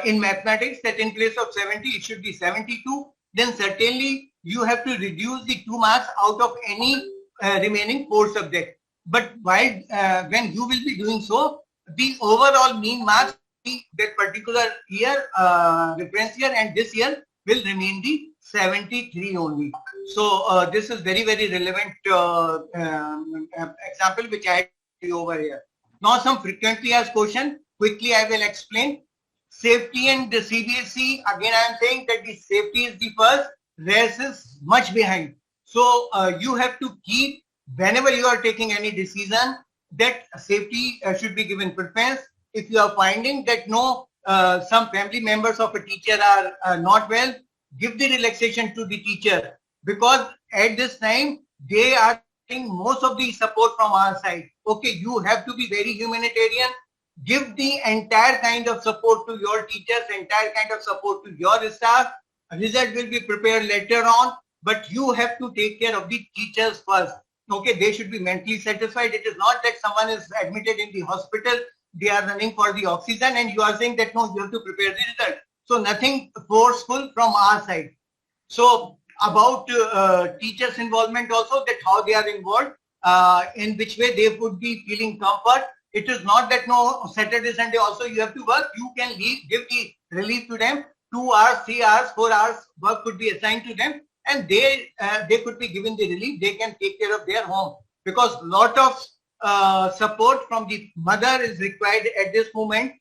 in mathematics, that in place of 70 it should be 72, then certainly you have to reduce the 2 marks out of any remaining 4 subjects. But while when you will be doing so, the overall mean marks that particular year, reference year and this year will remain the 73 only. So this is very, very relevant example which I had over here. Now some frequently asked question, quickly I will explain. Safety and the CBSE, again I am saying that the safety is the first, rest is much behind. So you have to keep, whenever you are taking any decision, that safety should be given preference. If you are finding that no, some family members of a teacher are not well, give the relaxation to the teacher, because at this time they are getting most of the support from our side. Okay, you have to be very humanitarian. Give the entire kind of support to your teachers, entire kind of support to your staff. A result will be prepared later on, but you have to take care of the teachers first. Okay, they should be mentally satisfied. It is not that someone is admitted in the hospital, they are running for the oxygen and you are saying that no, you have to prepare the result. So nothing forceful from our side. So about teachers' involvement also, that how they are involved, in which way they would be feeling comfort. It is not that no, Saturday, Sunday also you have to work. You can leave, give the relief to them. 2 hours, 3 hours, 4 hours work could be assigned to them, and they could be given the relief. They can take care of their home, because lot of support from the mother is required at this moment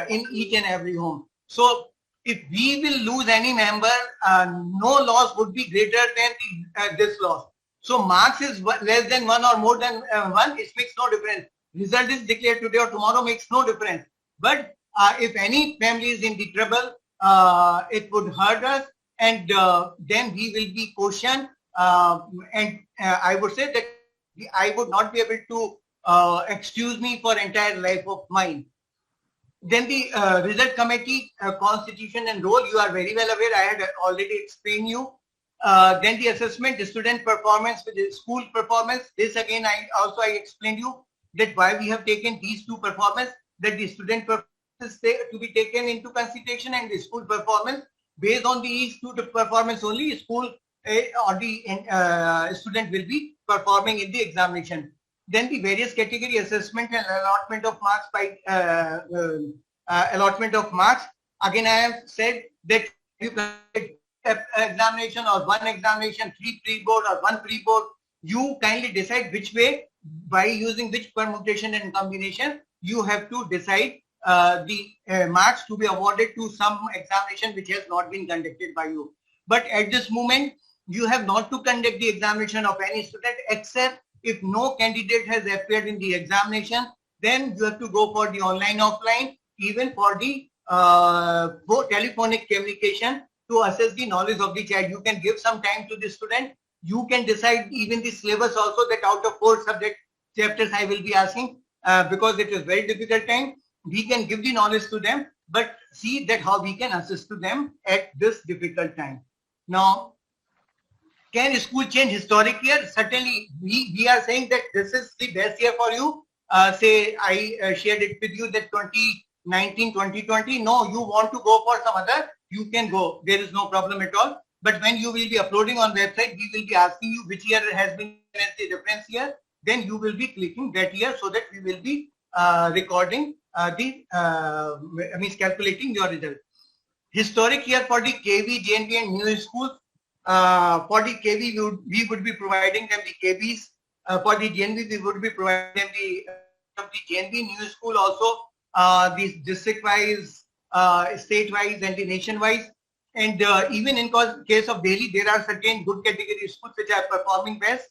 in each and every home. So if we will lose any member, no loss would be greater than this loss. So marks is less than 1 or more than 1, it makes no difference. Result is declared today or tomorrow makes no difference. But if any family is in the trouble, it would hurt us, and then we will be cautioned. And I would say that I would not be able to excuse me for entire life of mine. Then the result committee constitution and role, you are very well aware. I had already explained you. Then the assessment, the student performance with the school performance. This again, I explained you that why we have taken these 2 performance, that the student performance is to be taken into consideration and the school performance. Based on these 2 performance only, school or the student will be performing in the examination. Then the various category assessment and allotment of marks by allotment of marks. Again, I have said that you can examination or 1 examination, 3 pre-board or 1 pre-board. You kindly decide which way, by using which permutation and combination, you have to decide the marks to be awarded to some examination which has not been conducted by you. But at this moment, you have not to conduct the examination of any student, except if no candidate has appeared in the examination, then you have to go for the online, offline, even for the telephonic communication to assess the knowledge of the child. You can give some time to the student. You can decide even the syllabus also, that out of 4 subject chapters I will be asking, because it is very difficult time. We can give the knowledge to them, but see that how we can assist to them at this difficult time. Now, can school change historic year? Certainly, we are saying that this is the best year for you. Say I shared it with you that 2019, 2020. No, you want to go for some other, you can go. There is no problem at all. But when you will be uploading on website, we will be asking you which year has been as the reference year. Then you will be clicking that year, so that we will be recording calculating your result. Historic year for the KV, JNV and new schools. For the KV, we would be providing them the KVs. For the JNV, we would be providing them the JNV new school also, the district-wise, state-wise and the nation-wise. And even in case of Delhi, there are certain good category schools which are performing best.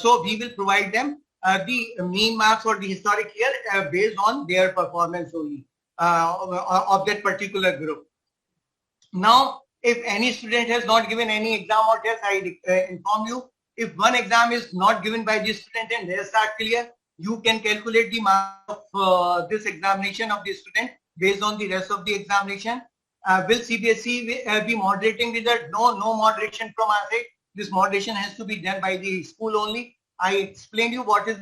So we will provide them the mean marks for the historic year based on their performance only of that particular group. Now, if any student has not given any exam or test, I inform you, if one exam is not given by the student and rest are clear, you can calculate the mark of this examination of the student based on the rest of the examination. Will CBSE be moderating result? No moderation from our side. This moderation has to be done by the school only. I explained you what is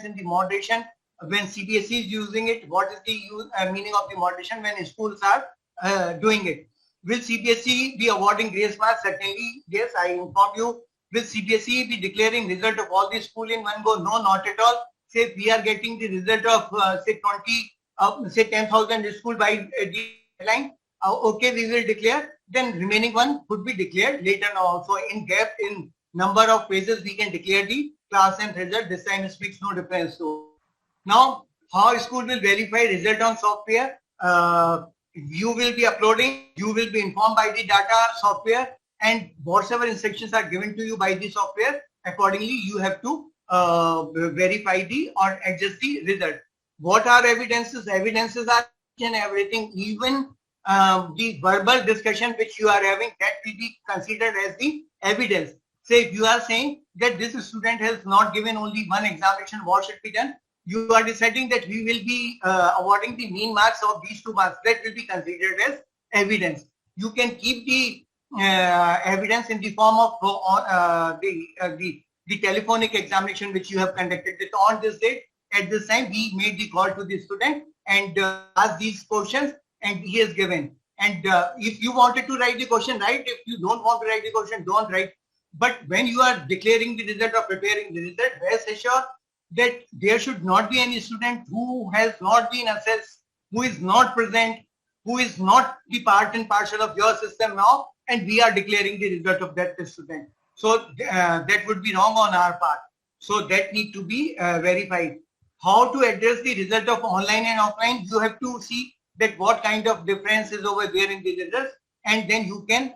in the moderation when CBSE is using it. What is the meaning of the moderation when schools are doing it? Will CBSE be awarding grace marks? Certainly, yes. I inform you. Will CBSE be declaring result of all the school in one go? No, not at all. Say if we are getting the result of say 10,000 school by deadline, okay, we will declare. Then remaining one could be declared later now also. In number of phases, we can declare the class and result. This time it makes no difference. So now, how school will verify result on software? You will be uploading. You will be informed by the data software, and whatever instructions are given to you by the software, accordingly you have to verify or adjust the result. What are evidences? Evidences are each and everything, even the verbal discussion which you are having, that will be considered as the evidence. Say if you are saying that this student has not given only one examination, what should be done? You are deciding that we will be awarding the mean marks of these 2 marks. That will be considered as evidence. You can keep the evidence in the form of the telephonic examination which you have conducted. That on this date, at this time, we made the call to the student and asked these questions, and he has given. And if you wanted to write the question, write. If you don't want to write the question, don't write. But when you are declaring the result or preparing the result, rest assured that there should not be any student who has not been assessed, who is not present, who is not the part and parcel of your system now, and we are declaring the result of that student. So that would be wrong on our part. So that need to be verified. How to address the result of online and offline? You have to see that what kind of difference is over there in the results, and then you can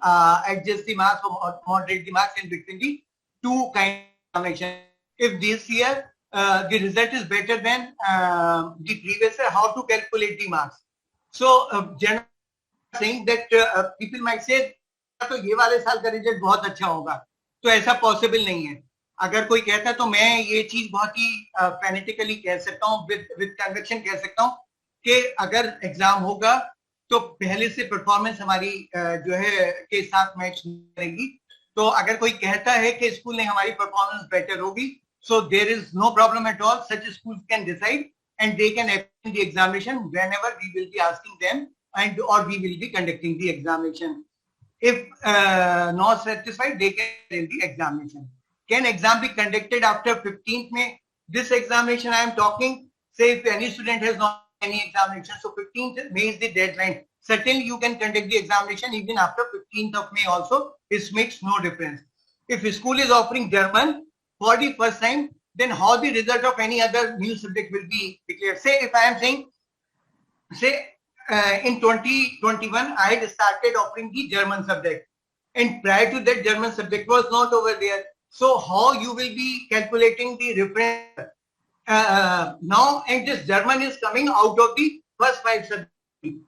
adjust the marks or moderate the marks in between the 2 kind of examination. If this year the result is better than the previous year, how to calculate the marks? So generally saying that people might say तो ये वाले साल का result बहुत अच्छा होगा, तो ऐसा पॉसिबल नहीं है. अगर कोई कहता है तो मैं ये चीज बहुत ही फैनेटिकली कह सकता हूँ, विद कन्विक्शन कह सकता हूँ कि अगर एग्जाम होगा तो पहले से परफॉर्मेंस हमारी जो है के साथ मैच करेगी. तो अगर कोई कहता है कि स्कूल ने हमारी परफॉर्मेंस बेटर होगी, so there is no problem at all. Such schools can decide and they can attend the examination whenever we will be asking them, and or we will be conducting the examination. If not satisfied, they can attend the examination. Can exam be conducted after 15th May? This examination I am talking, say if any student has not any examination, so 15th May is the deadline. Certainly you can conduct the examination even after 15th of May also. It makes no difference. If a school is offering German for the first time, then how the result of any other new subject will be declared? Say if I am saying, say in 2021, I had started offering the German subject, and prior to that German subject was not over there. So how you will be calculating the reference? now, and this German is coming out of the first 5 subjects,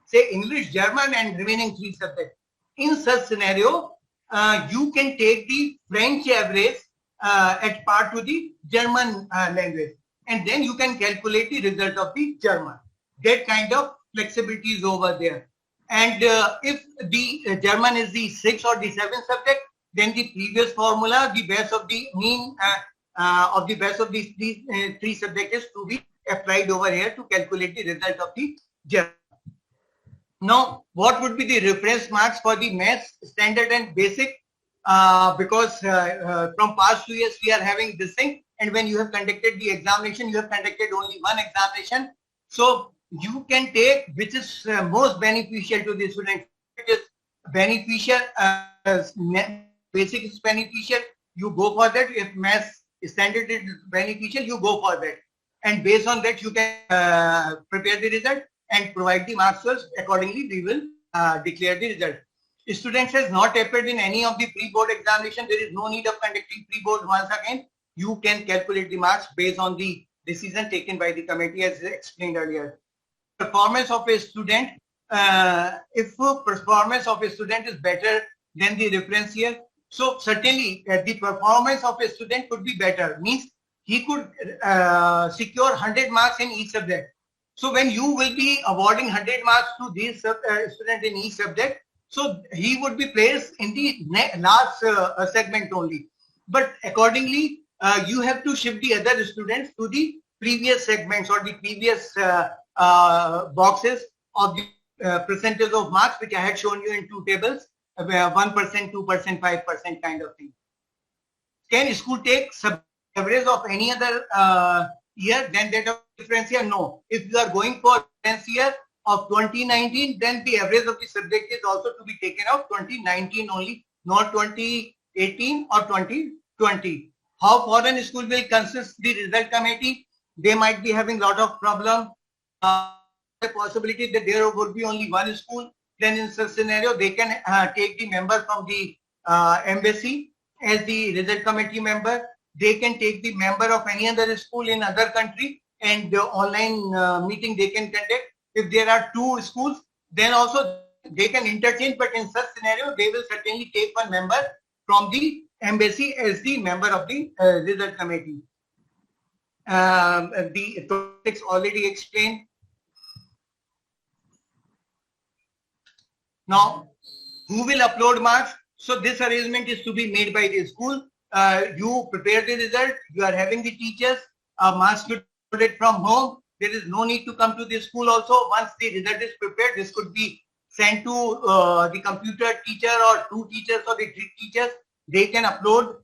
say English, German, and remaining 3 subjects. In such scenario, you can take the French average at par to the German language, and then you can calculate the result of the German. That kind of flexibility is over there. And if the German is the 6th or the 7th subject, then the previous formula, the base of the mean of the base of these 3 subjects is to be applied over here to calculate the result of the German. Now, what would be the reference marks for the maths standard and basic? Because from past 2 years we are having this thing, and when you have conducted the examination, you have conducted only one examination. So you can take which is most beneficial to the student. It is beneficial, basic is beneficial, you go for that. If maths standard is beneficial, you go for that. And based on that, you can prepare the result and provide the marks to us. Accordingly, we will declare the result. Students has not appeared in any of the pre-board examination. There is no need of conducting pre-board once again. You can calculate the marks based on the decision taken by the committee as explained earlier. Performance of a student, if performance of a student is better than the reference year, so certainly the performance of a student could be better, means he could secure 100 marks in each subject. So when you will be awarding 100 marks to these students in each subject, so he would be placed in the last segment only. But accordingly, you have to shift the other students to the previous segments or the previous boxes of the percentage of marks which I had shown you in 2 tables, 1%, 2%, 5% kind of thing. Can school take average of any other year than that of reference year? No. If you are going for reference year of 2019, then the average of the subject is also to be taken of 2019 only, not 2018 or 2020. How foreign school will consist the result committee? They might be having a lot of problem. The possibility that there would be only one school. Then in such scenario, they can take the member from the embassy as the result committee member. They can take the member of any other school in other country, and the online meeting they can conduct. If there are 2 schools, then also they can interchange, but in such scenario, they will certainly take one member from the embassy as the member of the result committee. The topics already explained. Now, who will upload marks? So this arrangement is to be made by the school. You prepare the result. You are having the teachers. Marks should be uploaded from home. There is no need to come to the school also. Once the result is prepared, this could be sent to the computer teacher or 2 teachers or the 3 teachers. They can upload.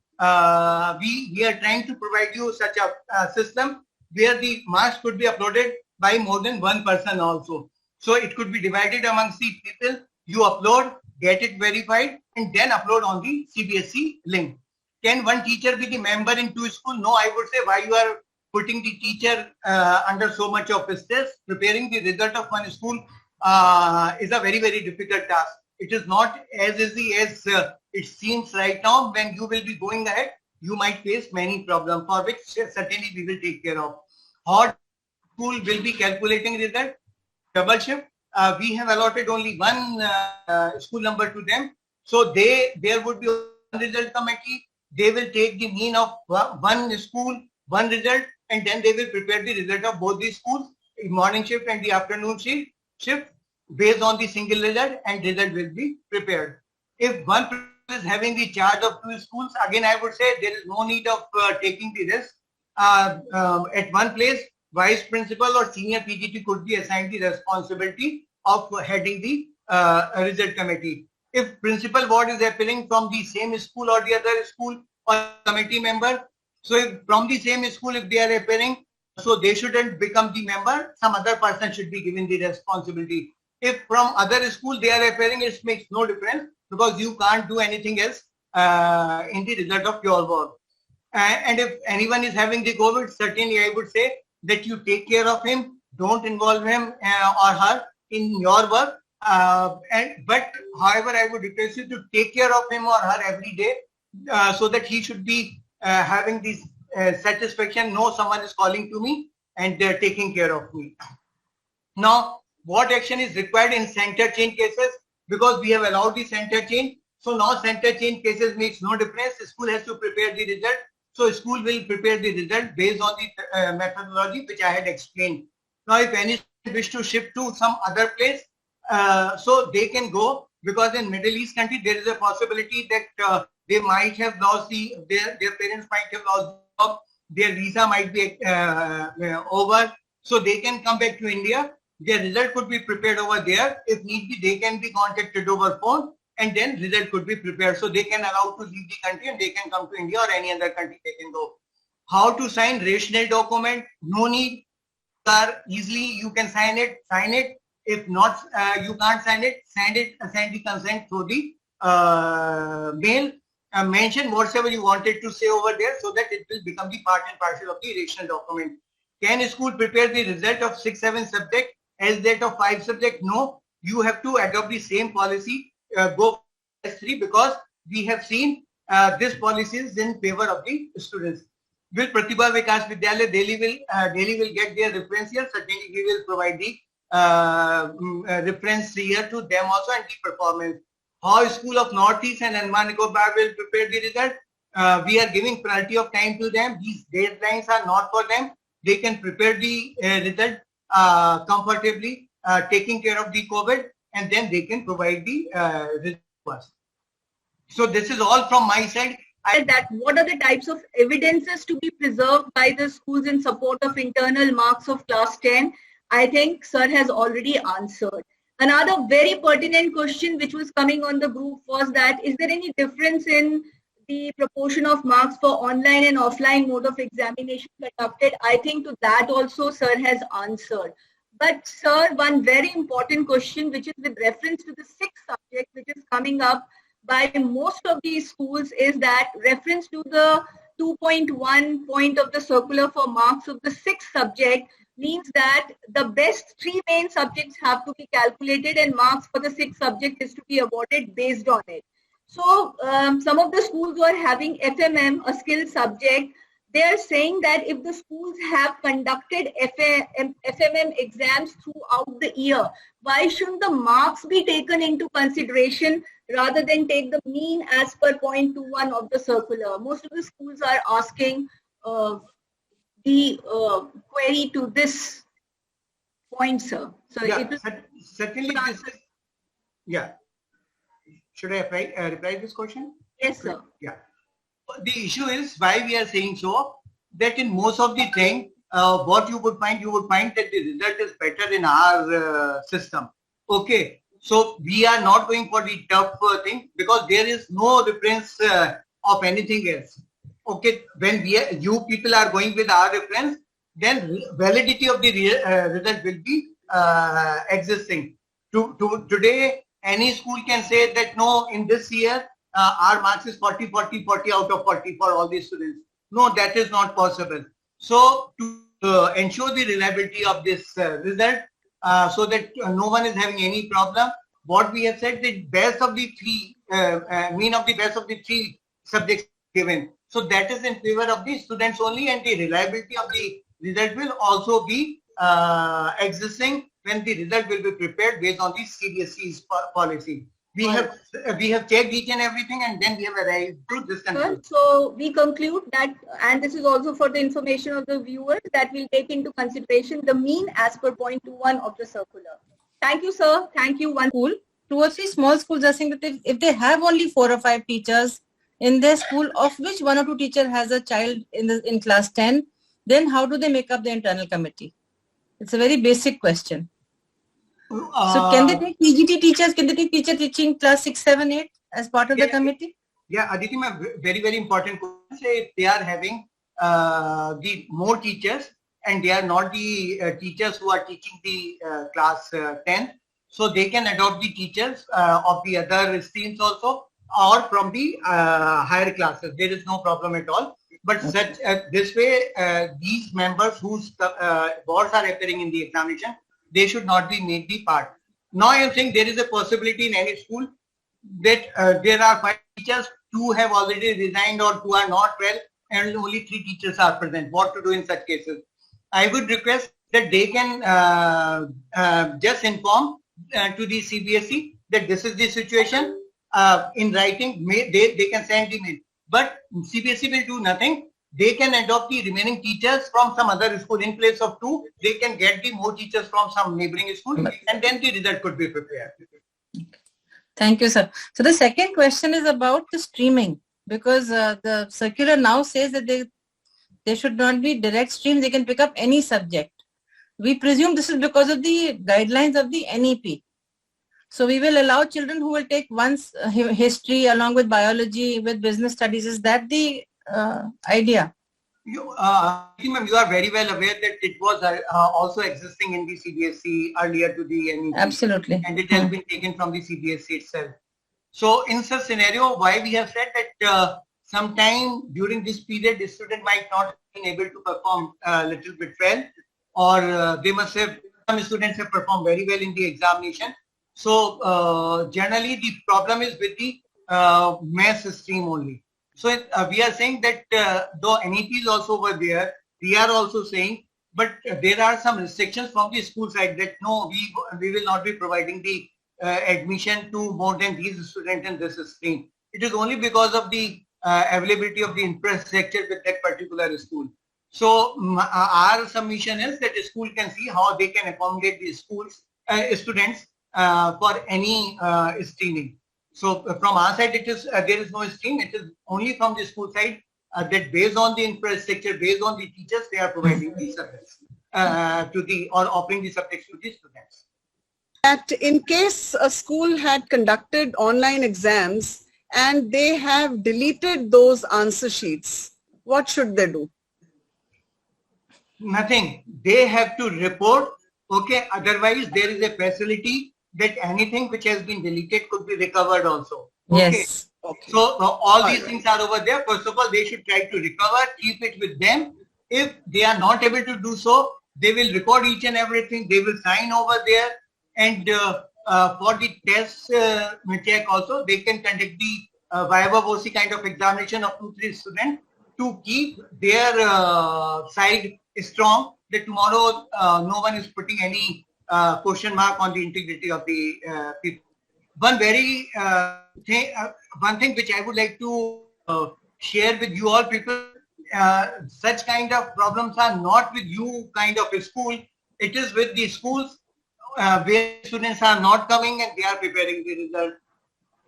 We are trying to provide you such a system where the marks could be uploaded by more than one person also. So it could be divided amongst the people. You upload, get it verified, and then upload on the CBSE link. Can one teacher be the member in 2 schools? No, I would say why you are putting the teacher under so much of stress. Preparing the result of one school is a very, very difficult task. It is not as easy as it seems right now. When you will be going ahead, you might face many problems, for which certainly we will take care of. How school will be calculating result? Double shift. We have allotted only one school number to them. So there would be one result committee. They will take the mean of one school, one result, and then they will prepare the result of both these schools, the morning shift and the afternoon shift, based on the single result, and result will be prepared. If one person is having the charge of 2 schools, again I would say there is no need of taking the risk. At one place, vice principal or senior PGT could be assigned the responsibility of heading the result committee. If principal board is appearing from the same school or the other school or committee member, so if from the same school, if they are appearing, so they shouldn't become the member, some other person should be given the responsibility. If from other school they are appearing, it makes no difference, because you can't do anything else in the result of your work. And if anyone is having the COVID, certainly I would say that you take care of him, don't involve him or her in your work. But however, I would request you to take care of him or her every day, so that he should be having this satisfaction, no, someone is calling to me and they're taking care of me. Now, what action is required in center change cases? Because we have allowed the center change. So now center change cases makes no difference. The school has to prepare the result. So school will prepare the result based on the methodology which I had explained. Now, if any wish to shift to some other place, so they can go, because in Middle East country there is a possibility that they might have lost their parents might have lost the job, their visa might be over, so they can come back to India. Their result could be prepared over there. If need be, they can be contacted over phone, and then result could be prepared. So they can allow to leave the country and they can come to India or any other country they can go. How to sign rational document? No need. Easily you can sign it. If not, you can't sign it. Send the consent through the mail. Mention whatever you wanted to say over there so that it will become the part and parcel of the rational document. Can a school prepare the result of 6-7 subject as that of 5 subject? No, you have to adopt the same policy. Go S3, because we have seen this policy is in favor of the students. Will Pratibha Vikas Vidyalaya Delhi will get their reference here? Certainly we will provide the reference here to them also, and the performance. How School of Northeast and Andaman Nicobar will prepare the result? We are giving priority of time to them. These deadlines are not for them. They can prepare the result comfortably, taking care of the COVID, and then they can provide the result to us. So this is all from my side. That what are the types of evidences to be preserved by the schools in support of internal marks of class 10? I think sir has already answered. Another very pertinent question which was coming on the group was that, is there any difference in the proportion of marks for online and offline mode of examination conducted? I think to that also sir has answered. But sir, one very important question which is with reference to the 6th subject which is coming up by most of these schools is that reference to the 2.1 point of the circular for marks of the 6th subject means that the best 3 main subjects have to be calculated and marks for the 6th subject is to be awarded based on it. So some of the schools who are having FMM, a skill subject, they are saying that if the schools have conducted FMM exams throughout the year, why shouldn't the marks be taken into consideration rather than take the mean as per 0.21 of the circular? Most of the schools are asking the query to this point, sir. So yeah, certainly this is, yeah. Should I reply this question? Yes, sir. Yeah. The issue is why we are saying so, that in most of the thing, what you would find that the result is better in our system. Okay. So we are not going for the tough thing because there is no reference of anything else. Okay. When you people are going with our reference, then validity of the result will be existing. Today, any school can say that no, in this year, our marks is 40 out of 40 for all the students. No, that is not possible. So to ensure the reliability of this result, so that no one is having any problem, what we have said, the best of the 3, mean of the best of the 3 subjects given. So that is in favor of the students only, and the reliability of the result will also be existing when the result will be prepared based on the CBSE's policy. We have checked each and everything, and then we have arrived to this conclusion. So we conclude that, and this is also for the information of the viewers, that we'll take into consideration the mean as per 0.21 of the circular. Thank you, sir. Thank you. One school, 2 or 3 small schools are saying that if they have only 4 or 5 teachers in their school, of which 1 or 2 teacher has a child in class 10, then how do they make up the internal committee? It's a very basic question. So can they take PGT teachers? Can they take teacher teaching class 6, 7, 8 as part of the committee? Yeah, Aditi, very, very important question. If they are having the more teachers and they are not the teachers who are teaching the class 10, so they can adopt the teachers of the other streams also, or from the higher classes. There is no problem at all. But such this way, these members whose boards are appearing in the examination, they should not be made the part. Now I am saying there is a possibility in any school that there are 5 teachers, 2 have already resigned or 2 are not well, and only 3 teachers are present. What to do in such cases? I would request that they can just inform to the CBSE that this is the situation in writing. They can send email, but CBSE will do nothing. They can adopt the remaining teachers from some other school. In place of 2, they can get the more teachers from some neighboring school, and then the result could be prepared. Thank you, sir. So the second question is about the streaming, because the circular now says that they should not be direct streams. They can pick up any subject. We presume this is because of the guidelines of the NEP. So we will allow children who will take once history along with biology, with business studies. Is that the idea? You are very well aware that it was also existing in the CBSE earlier to the NEP. Absolutely. And it has been taken from the CBSE itself. So in such scenario, why we have said that sometime during this period, the student might not have been able to perform a little bit well, or they must have, some students have performed very well in the examination. So generally the problem is with the maths stream only. So we are saying that though NEP is also over there, we are also saying, but there are some restrictions from the school side that no, we will not be providing the admission to more than these students in this stream. It is only because of the availability of the infrastructure with that particular school. So our submission is that the school can see how they can accommodate the schools students for any streaming. So from our side, it is there is no stream. It is only from the school side that based on the infrastructure, based on the teachers, they are providing these subjects or offering the subjects to the students. That in case a school had conducted online exams and they have deleted those answer sheets, what should they do? Nothing. They have to report. Okay. Otherwise, there is a facility that anything which has been deleted could be recovered also. Okay. Yes. Okay. So all these things are over there. First of all, they should try to recover, keep it with them. If they are not able to do so, they will record each and everything. They will sign over there. And for the test check also, they can conduct the Viva Voce kind of examination of 2-3 students to keep their side strong, that tomorrow no one is putting any question mark on the integrity of the people. One thing which I would like to share with you all people, such kind of problems are not with you kind of a school. It is with the schools where students are not coming and they are preparing the result.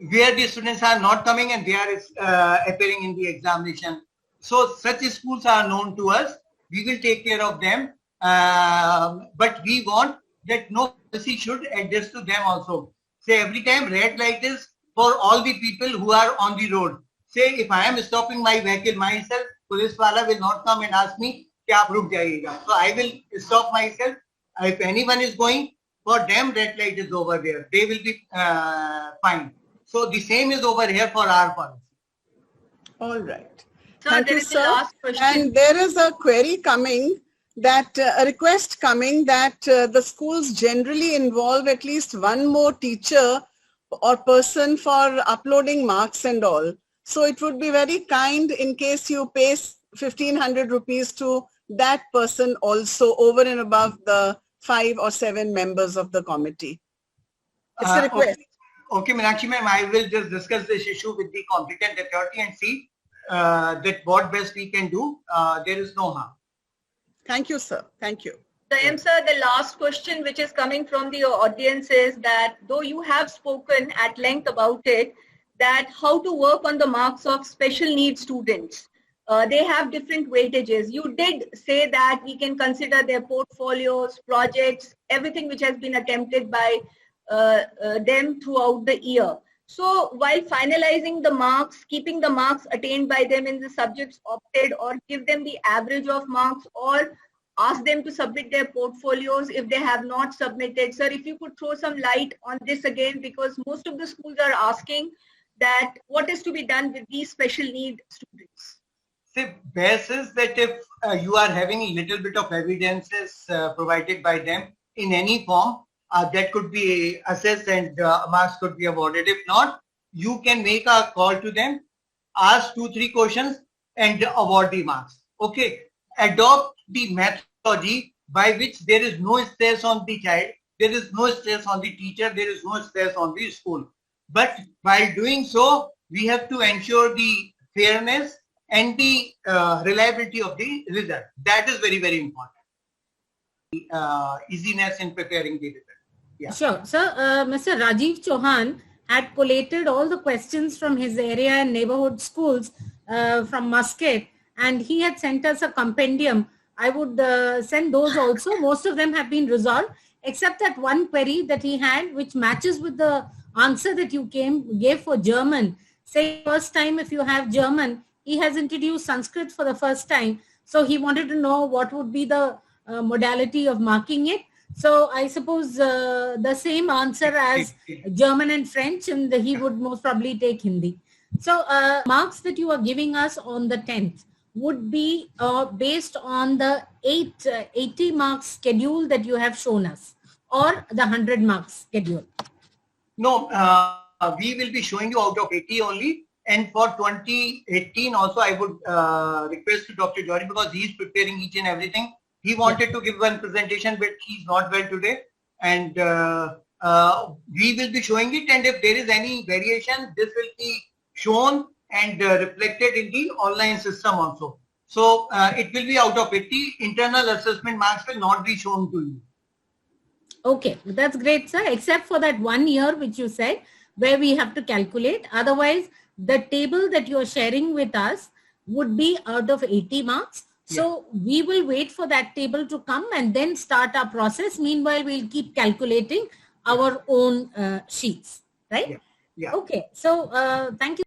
Where the students are not coming and they are appearing in the examination. So such schools are known to us. We will take care of them. But we want that no policy should adjust to them also. Say every time red light is for all the people who are on the road. Say if I am stopping my vehicle myself, police wala will not come and ask me, ki aap ruk jayega. So I will stop myself. If anyone is going, for them red light is over there. They will be fine. So the same is over here for our policy. All right. So Thank there you, is the sir. last question. And there is a query coming that a request coming that the schools generally involve at least one more teacher or person for uploading marks and all. So it would be very kind in case you pay 1,500 rupees to that person also over and above the 5 or 7 members of the committee. It's a request. Okay, Meenakshi ma'am, I will just discuss this issue with the competent authority and see that what best we can do. There is no harm. Thank you, sir. Thank you. Sir, the last question which is coming from the audience is that though you have spoken at length about it, that how to work on the marks of special needs students. They have different weightages. You did say that we can consider their portfolios, projects, everything which has been attempted by them throughout the year. So while finalizing the marks, keeping the marks attained by them in the subjects opted, or give them the average of marks, or ask them to submit their portfolios if they have not submitted. Sir, if you could throw some light on this again, because most of the schools are asking that what is to be done with these special need students. See, best is that if you are having a little bit of evidences provided by them in any form, that could be assessed and marks could be awarded. If not, you can make a call to them, ask 2-3 questions, and award the marks. Okay, adopt the methodology by which there is no stress on the child, there is no stress on the teacher, there is no stress on the school. But while doing so, we have to ensure the fairness and the reliability of the result. That is very, very important. Easiness in preparing the result. Yeah. Sure. So, Mr. Rajiv Chauhan had collated all the questions from his area and neighborhood schools from Muscat, and he had sent us a compendium. I would send those also. Most of them have been resolved, except that one query that he had, which matches with the answer that you gave for German. Say, first time if you have German, he has introduced Sanskrit for the first time. So he wanted to know what would be the modality of marking it. So I suppose the same answer as German and French, and he would most probably take Hindi. So marks that you are giving us on the 10th would be based on the 80 marks schedule that you have shown us, or the 100 marks schedule? No, we will be showing you out of 80 only. And for 2018 also, I would request to Dr. Johari, because he is preparing each and everything. He wanted to give one presentation, but he's not well today. And we will be showing it. And if there is any variation, this will be shown and reflected in the online system also. So it will be out of 80. Internal assessment marks will not be shown to you. Okay, that's great, sir. Except for that 1 year, which you said, where we have to calculate. Otherwise, the table that you are sharing with us would be out of 80 marks. So we will wait for that table to come and then start our process. Meanwhile, we'll keep calculating our own sheets, right? Yeah. Okay. So thank you.